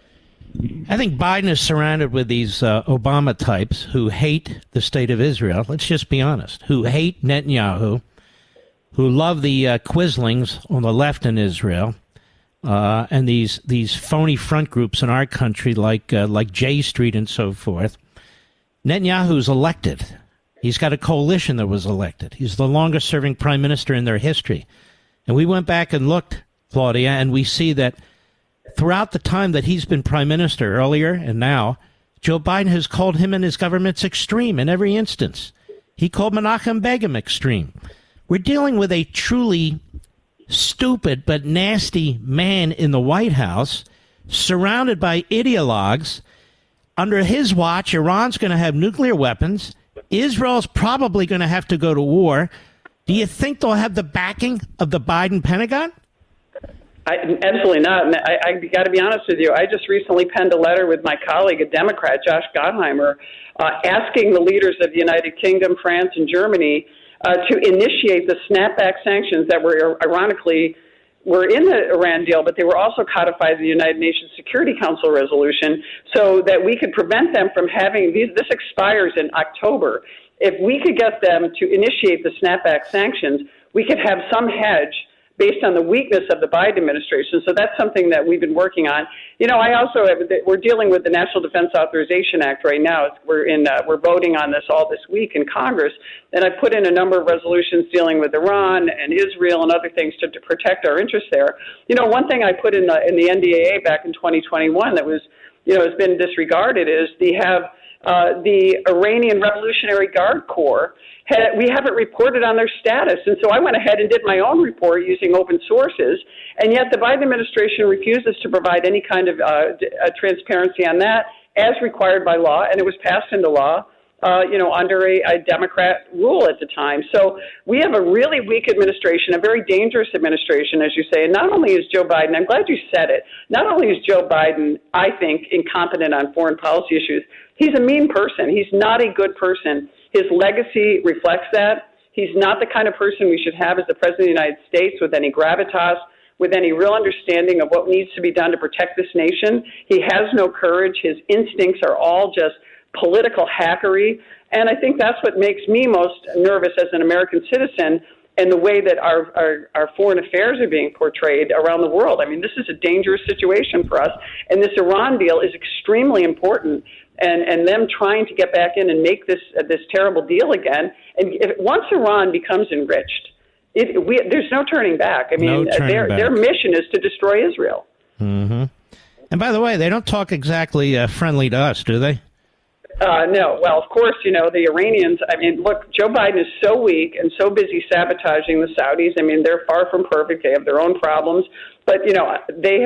I think Biden is surrounded with these Obama types who hate the state of Israel. Let's just be honest, who hate Netanyahu, who love the Quislings on the left in Israel, and these phony front groups in our country like J Street and so forth. Netanyahu's elected. He's got a coalition that was elected. He's the longest-serving prime minister in their history. And we went back and looked, Claudia, and we see that throughout the time that he's been prime minister earlier and now, Joe Biden has called him and his government's extreme in every instance. He called Menachem Begin extreme. We're dealing with a truly stupid but nasty man in the White House, surrounded by ideologues. Under his watch, Iran's going to have nuclear weapons. Israel's probably going to have to go to war. Do you think they'll have the backing of the Biden Pentagon? Absolutely not. And I got to be honest with you. I just recently penned a letter with my colleague, a Democrat, Josh Gottheimer, asking the leaders of the United Kingdom, France, and Germany to initiate the snapback sanctions that were ironically were in the Iran deal, but they were also codified in the United Nations Security Council resolution so that we could prevent them from having these. This expires in October. If we could get them to initiate the snapback sanctions, we could have some hedge based on the weakness of the Biden administration. So that's something that we've been working on. You know, we're dealing with the National Defense Authorization Act right now. We're voting on this all this week in Congress, and I put in a number of resolutions dealing with Iran and Israel and other things to protect our interests there. You know, one thing I put in the NDAA back in 2021 that was, you know, has been disregarded is the Iranian Revolutionary Guard Corps. We haven't reported on their status. And so I went ahead and did my own report using open sources, and yet the Biden administration refuses to provide any kind of transparency on that as required by law, and it was passed into law, under a Democrat rule at the time. So we have a really weak administration, a very dangerous administration, as you say, and not only is Joe Biden, I'm glad you said it, not only is Joe Biden, I think, incompetent on foreign policy issues, he's a mean person. He's not a good person. His legacy reflects that. He's not the kind of person we should have as the President of the United States with any gravitas, with any real understanding of what needs to be done to protect this nation. He has no courage. His instincts are all just political hackery. And I think that's what makes me most nervous as an American citizen and the way that our foreign affairs are being portrayed around the world. I mean, this is a dangerous situation for us. And this Iran deal is extremely important. And them trying to get back in and make this terrible deal again. And once Iran becomes enriched, there's no turning back. I mean, their mission is to destroy Israel. Mm-hmm. And by the way, they don't talk exactly friendly to us, do they? No. Well, of course, you know, the Iranians, I mean, look, Joe Biden is so weak and so busy sabotaging the Saudis. I mean, they're far from perfect. They have their own problems. But, you know, they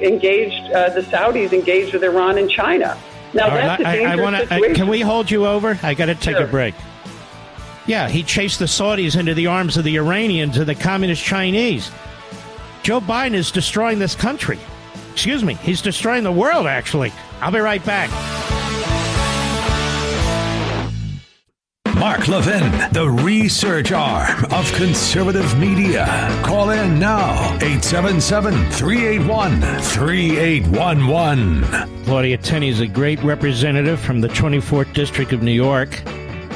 engaged, the Saudis engaged with Iran and China. Now, that's a dangerous situation. Can we hold you over? I got to take a break. Yeah, he chased the Saudis into the arms of the Iranians and the communist Chinese. Joe Biden is destroying this country. Excuse me, he's destroying the world, actually. I'll be right back. Mark Levin, the research arm of conservative media. Call in now, 877-381-3811. Claudia Tenney is a great representative from the 24th District of New York.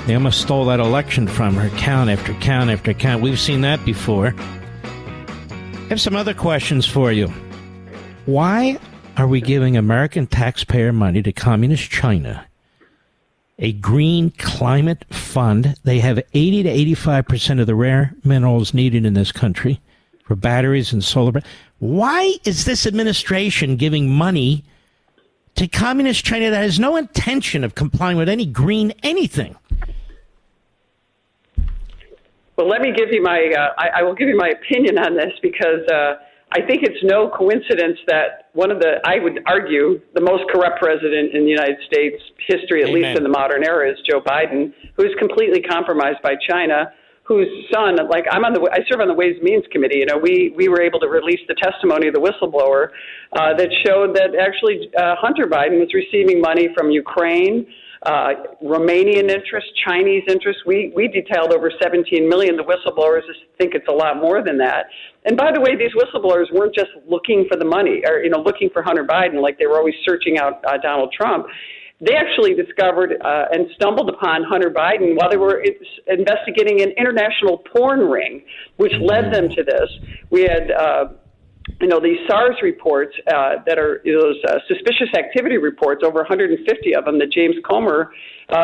They almost stole that election from her, count after count after count. We've seen that before. I have some other questions for you. Why are we giving American taxpayer money to communist China? A green climate fund. They have 80 to 85% of the rare minerals needed in this country for batteries and solar. Why is this administration giving money to communist China that has no intention of complying with any green anything? Well, let me give you I will give you my opinion on this because I think it's no coincidence that I would argue, the most corrupt president in the United States history, at least in the modern era, is Joe Biden, who is completely compromised by China, whose son, like I serve on the Ways and Means Committee. You know, we were able to release the testimony of the whistleblower that showed that actually Hunter Biden was receiving money from Ukraine, Romanian interests, Chinese interests. We detailed over 17 million. The whistleblowers think it's a lot more than that. And by the way, these whistleblowers weren't just looking for the money or, you know, looking for Hunter Biden like they were always searching out Donald Trump. They actually discovered and stumbled upon Hunter Biden while they were investigating an international porn ring, which led them to this. We had these SARS reports that are those suspicious activity reports, over 150 of them that James Comer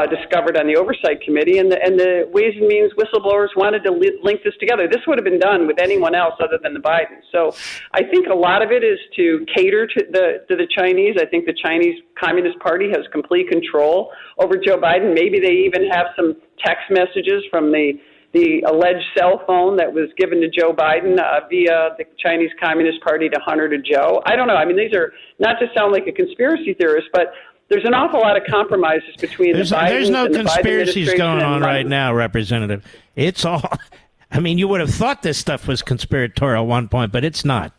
discovered on the Oversight Committee, and the Ways and Means whistleblowers wanted to link this together. This would have been done with anyone else other than the Bidens. So I think a lot of it is to cater to the Chinese. I think the Chinese Communist Party has complete control over Joe Biden. Maybe they even have some text messages from the alleged cell phone that was given to Joe Biden via the Chinese Communist Party to Hunter to Joe. I don't know. I mean, these are not to sound like a conspiracy theorist, but there's an awful lot of compromises between the Bidens. There's no and conspiracies the going on right Biden. now, Representative. It's all. I mean, you would have thought this stuff was conspiratorial at one point, but it's not.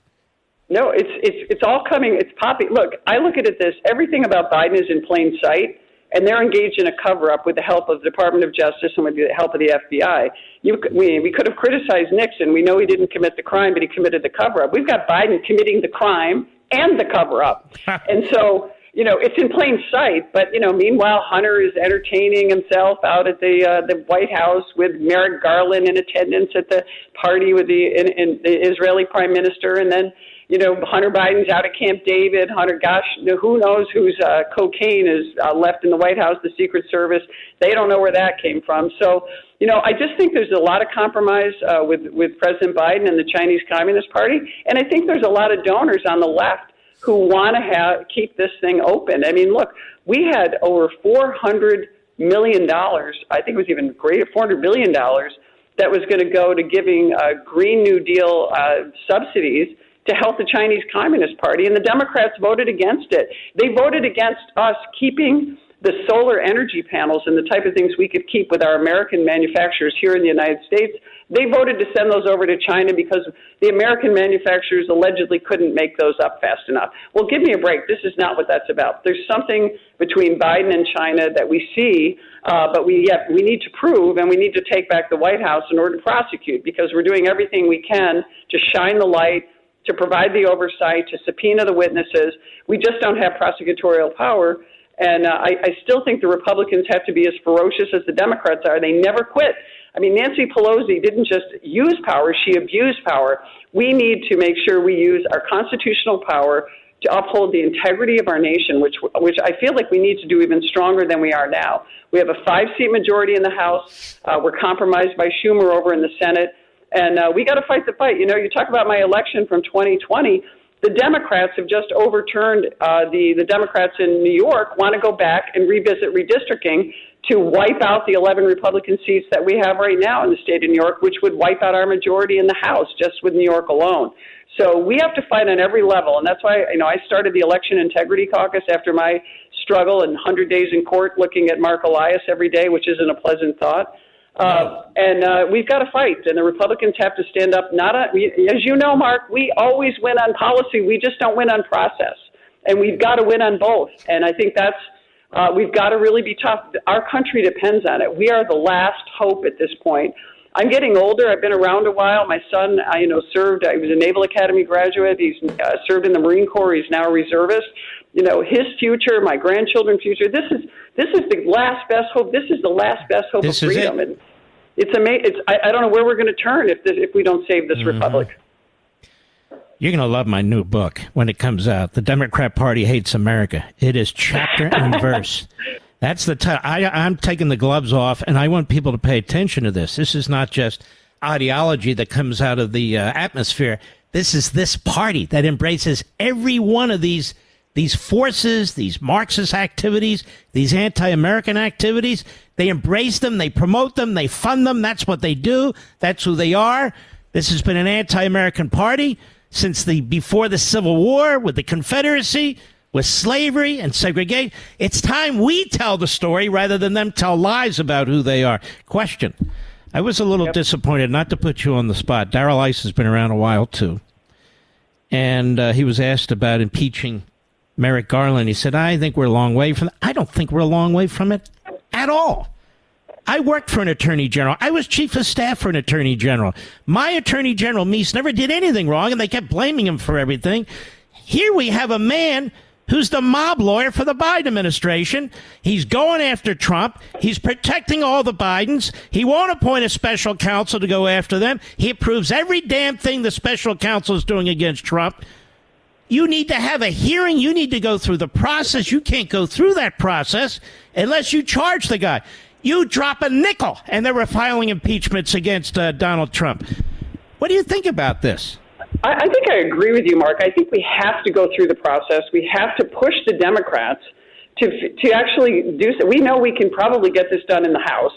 No, it's all coming. It's popping. Look, I look at it this. Everything about Biden is in plain sight. And they're engaged in a cover-up with the help of the Department of Justice and with the help of the FBI. We could have criticized Nixon. We know he didn't commit the crime, but he committed the cover-up. We've got Biden committing the crime and the cover-up. And so, it's in plain sight. But, meanwhile, Hunter is entertaining himself out at the White House with Merrick Garland in attendance at the party with the Israeli prime minister. And then, Hunter Biden's out at Camp David. Who knows whose cocaine is left in the White House, the Secret Service. They don't know where that came from. So, I just think there's a lot of compromise with President Biden and the Chinese Communist Party. And I think there's a lot of donors on the left who want to keep this thing open. I mean, look, we had over $400 million. I think it was even greater, $400 billion that was going to go to giving Green New Deal subsidies to help the Chinese Communist Party, and the Democrats voted against it. They voted against us keeping the solar energy panels and the type of things we could keep with our American manufacturers here in the United States. They voted to send those over to China because the American manufacturers allegedly couldn't make those up fast enough. Well, give me a break. This is not what that's about. There's something between Biden and China that we see, but we need to prove, and we need to take back the White House in order to prosecute, because we're doing everything we can to shine the light, to provide the oversight, to subpoena the witnesses. We just don't have prosecutorial power. And I still think the Republicans have to be as ferocious as the Democrats are. They never quit. I mean, Nancy Pelosi didn't just use power, she abused power. We need to make sure we use our constitutional power to uphold the integrity of our nation, which I feel like we need to do even stronger than we are now. We have a 5-seat majority in the House. We're compromised by Schumer over in the Senate. And we got to fight the fight. You talk about my election from 2020. The Democrats have just overturned, the Democrats in New York want to go back and revisit redistricting to wipe out the 11 Republican seats that we have right now in the state of New York, which would wipe out our majority in the House just with New York alone. So we have to fight on every level. And that's why, I started the Election Integrity Caucus after my struggle and 100 days in court looking at Mark Elias every day, which isn't a pleasant thought. And we've got to fight, and the Republicans have to stand up. As you know, Mark, we always win on policy. We just don't win on process, and we've got to win on both. And I think that's we've got to really be tough. Our country depends on it. We are the last hope at this point. I'm getting older. I've been around a while. My son, served. He was a Naval Academy graduate. He's served in the Marine Corps. He's now a reservist. His future, my grandchildren's future. This is the last best hope. This is the last best hope of freedom. And it's amazing. I don't know where we're going to turn if we don't save this republic. You're going to love my new book when it comes out. The Democrat Party Hates America. It is chapter and verse. That's the title. I'm taking the gloves off, and I want people to pay attention to this. This is not just ideology that comes out of the atmosphere. This is this party that embraces every one of these forces, these Marxist activities, these anti-American activities. They embrace them, they promote them, they fund them. That's what they do. That's who they are. This has been an anti-American party since before the Civil War, with the Confederacy, with slavery and segregation. It's time we tell the story rather than them tell lies about who they are. Question. I was a little disappointed, not to put you on the spot. Darrell Issa has been around a while, too. And he was asked about impeaching Merrick Garland. He said, I think we're a long way from it. I don't think we're a long way from it at all. I worked for an attorney general. I was chief of staff for an attorney general. My attorney general, Meese, never did anything wrong, and they kept blaming him for everything. Here we have a man who's the mob lawyer for the Biden administration. He's going after Trump. He's protecting all the Bidens. He won't appoint a special counsel to go after them. He approves every damn thing the special counsel is doing against Trump. You need to have a hearing. You need to go through the process. You can't go through that process unless you charge the guy. You drop a nickel, and they were filing impeachments against Donald Trump. What do you think about this? I think I agree with you, Mark. I think we have to go through the process. We have to push the Democrats to actually do so. We know we can probably get this done in the House.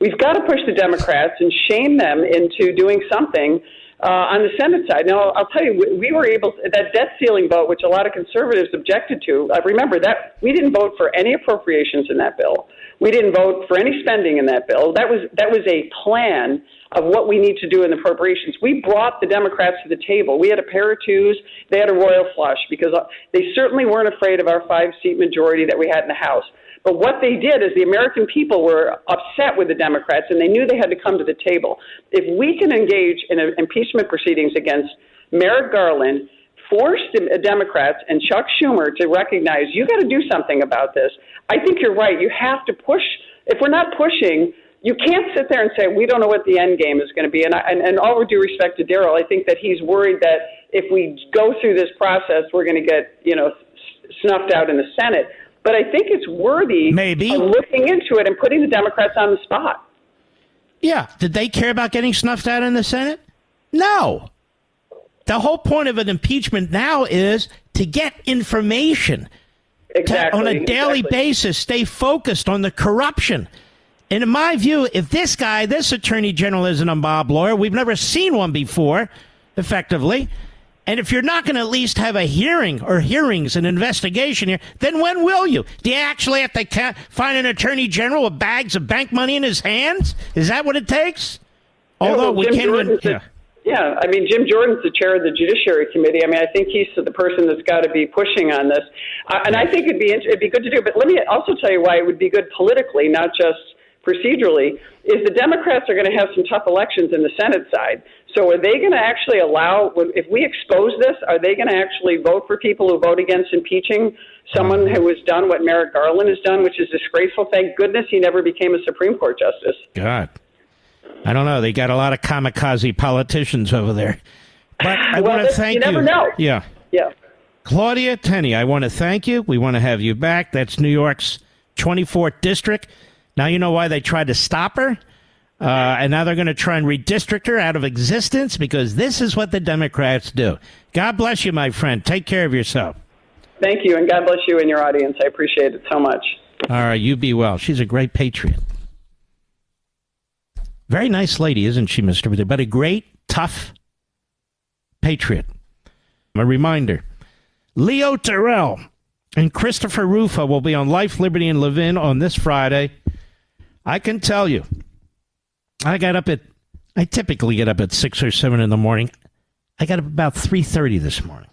We've got to push the Democrats and shame them into doing something on the Senate side. Now, I'll tell you, we were able to, that debt ceiling vote, which a lot of conservatives objected to, remember that we didn't vote for any appropriations in that bill. We didn't vote for any spending in that bill. That was a plan of what we need to do in the appropriations. We brought the Democrats to the table. We had a pair of twos. They had a royal flush because they certainly weren't afraid of our 5-seat majority that we had in the House. But what they did is the American people were upset with the Democrats, and they knew they had to come to the table. If we can engage in impeachment proceedings against Merrick Garland, force the Democrats and Chuck Schumer to recognize you got to do something about this, I think you're right. You have to push. If we're not pushing, you can't sit there and say, we don't know what the end game is going to be. And all with due respect to Darrell, I think that he's worried that if we go through this process, we're going to get, snuffed out in the Senate. But I think it's worthy of looking into it and putting the Democrats on the spot. Yeah. Did they care about getting snuffed out in the Senate? No. The whole point of an impeachment now is to get information. Exactly. On a daily basis, stay focused on the corruption. And in my view, if this attorney general isn't a mob lawyer, we've never seen one before, effectively. And if you're not going to at least have a hearing or hearings, an investigation here, then when will you? Do you actually have to find an attorney general with bags of bank money in his hands? Is that what it takes? Although we can't even... Yeah, I mean, Jim Jordan's the chair of the Judiciary Committee. I mean, I think he's the person that's got to be pushing on this. And I think it'd be good to do. But let me also tell you why it would be good politically, not just procedurally, is the Democrats are going to have some tough elections in the Senate side. So are they going to actually allow, if we expose this, are they going to actually vote for people who vote against impeaching someone who has done what Merrick Garland has done, which is disgraceful? Thank goodness he never became a Supreme Court justice. God. I don't know. They got a lot of kamikaze politicians over there. But I want to thank you. You never know. Yeah. Yeah. Claudia Tenney, I want to thank you. We want to have you back. That's New York's 24th district. Now you know why they tried to stop her. And now they're going to try and redistrict her out of existence because this is what the Democrats do. God bless you, my friend. Take care of yourself. Thank you, and God bless you and your audience. I appreciate it so much. All right, you be well. She's a great patriot. Very nice lady, isn't she, Mr. But a great, tough patriot. A reminder, Leo Terrell and Christopher Rufo will be on Life, Liberty, and Levin on this Friday. I can tell you, I typically get up at 6 or 7 in the morning. I got up about 3:30 this morning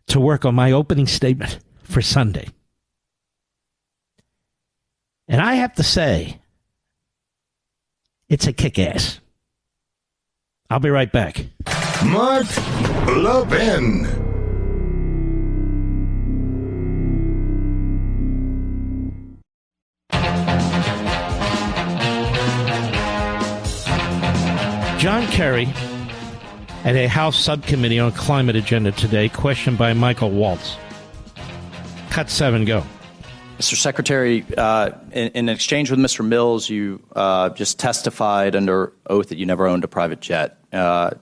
to work on my opening statement for Sunday. And I have to say, it's a kick-ass. I'll be right back. Mark Levin. John Kerry at a House subcommittee on climate agenda today, questioned by Nicolle Wallace. Cut 7, go. Mr. Secretary, in exchange with Mr. Mills, you just testified under oath that you never owned a private jet. Mr.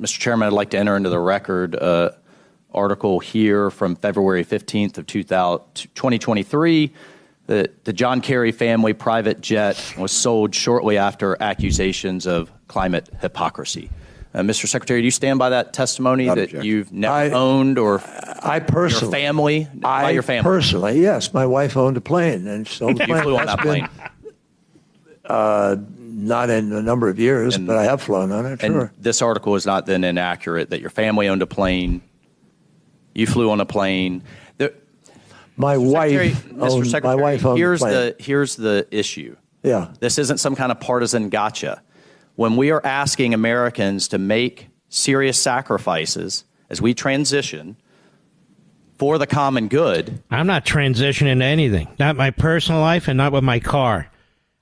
Chairman, I'd like to enter into the record an article here from February 15th of 2023 that the John Kerry family private jet was sold shortly after accusations of climate hypocrisy. Mr. Secretary, do you stand by that testimony that you've never owned or your family? Your family? Personally, yes. My wife owned a plane, and so you flew on that plane. Not in a number of years, but I have flown on it. Sure. And this article is not then inaccurate that your family owned a plane, you flew on a plane. My wife owned a plane. Here's the issue. Yeah. This isn't some kind of partisan gotcha. When we are asking Americans to make serious sacrifices as we transition for the common good. I'm not transitioning to anything, not my personal life and not with my car.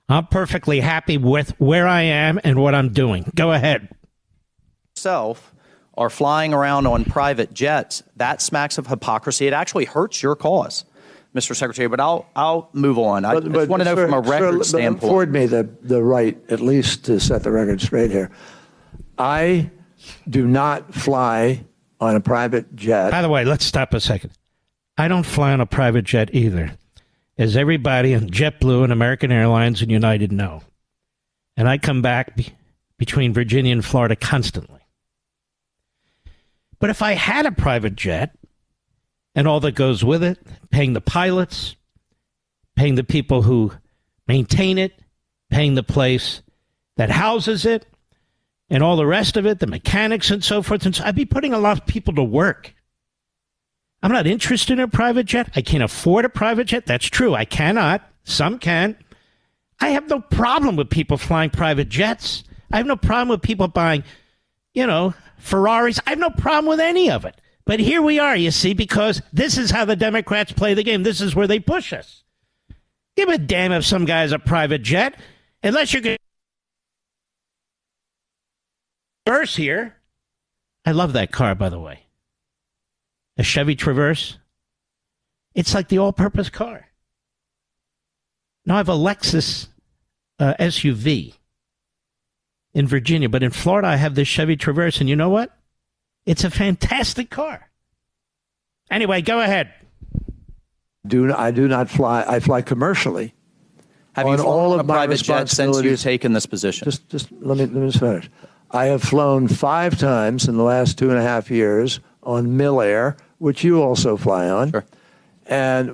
I'm perfectly happy with where I am and what I'm doing. Go ahead. Are flying around on private jets. That smacks of hypocrisy. It actually hurts your cause, Mr. Secretary. But I'll move on. I just want to know from a record standpoint. Afford me the right, at least, to set the record straight here. I do not fly on a private jet. By the way, let's stop a second. I don't fly on a private jet either, as everybody in JetBlue and American Airlines and United know. And I come back between Virginia and Florida constantly. But if I had a private jet and all that goes with it, paying the pilots, paying the people who maintain it, paying the place that houses it, and all the rest of it, the mechanics and so forth, and so I'd be putting a lot of people to work. I'm not interested in a private jet. I can't afford a private jet. That's true. I cannot. Some can. I have no problem with people flying private jets. I have no problem with people buying, Ferraris. I have no problem with any of it. But here we are, you see, because this is how the Democrats play the game. This is where they push us. Give a damn if some guy has a private jet, unless you're going to Traverse here. I love that car, by the way. A Chevy Traverse. It's like the all-purpose car. Now I have a Lexus SUV in Virginia, but in Florida I have this Chevy Traverse, and you know what? It's a fantastic car. Anyway, go ahead. I do not fly. I fly commercially. Have you flown on a private jet since you've taken this position? Just let me just finish. I have flown 5 times in the last 2.5 years on Millair, which you also fly on, sure.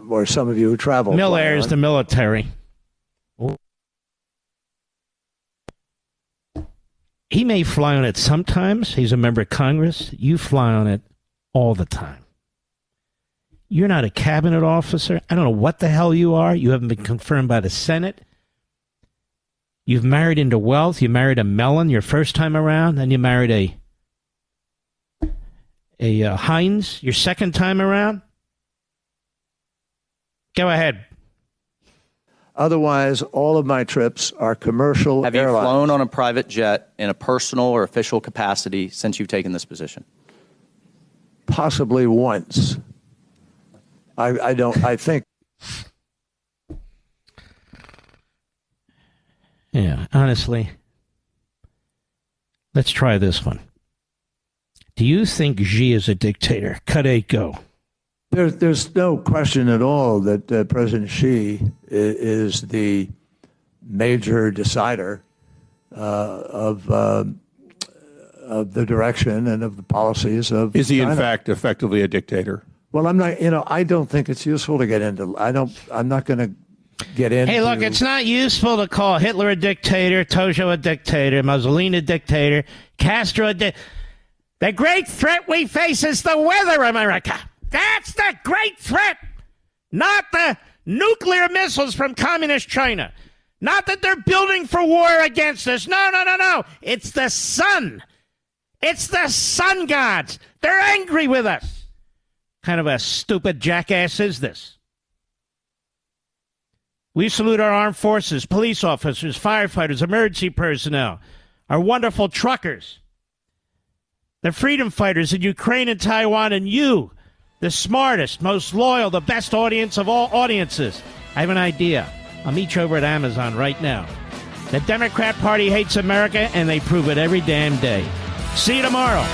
or some of you who travel. Millair is the military. He may fly on it sometimes. He's a member of Congress. You fly on it all the time. You're not a cabinet officer. I don't know what the hell you are. You haven't been confirmed by the Senate. You've married into wealth. You married a melon your first time around. Then you married a Heinz your second time around. Go ahead. Otherwise, all of my trips are commercial airlines. Have you flown on a private jet in a personal or official capacity since you've taken this position? Possibly once. I think. Yeah, honestly. Let's try this one. Do you think Xi is a dictator? Cut 8, go. There's no question at all that President Xi is the major decider of the direction and of the policies of Is he China. in fact effectively a dictator? Well, I'm not. I don't think it's useful to get into. I'm not going to get into. Hey, look, it's not useful to call Hitler a dictator, Tojo a dictator, Mussolini a dictator, Castro a dictator. The great threat we face is the weather, America. That's the great threat, not the nuclear missiles from communist China. Not that they're building for war against us. No. It's the sun. It's the sun gods. They're angry with us. Kind of a stupid jackass is this? We salute our armed forces, police officers, firefighters, emergency personnel, our wonderful truckers, the freedom fighters in Ukraine and Taiwan, and you, the smartest, most loyal, the best audience of all audiences. I have an idea. I'll meet you over at Amazon right now. The Democrat Party hates America, and they prove it every damn day. See you tomorrow.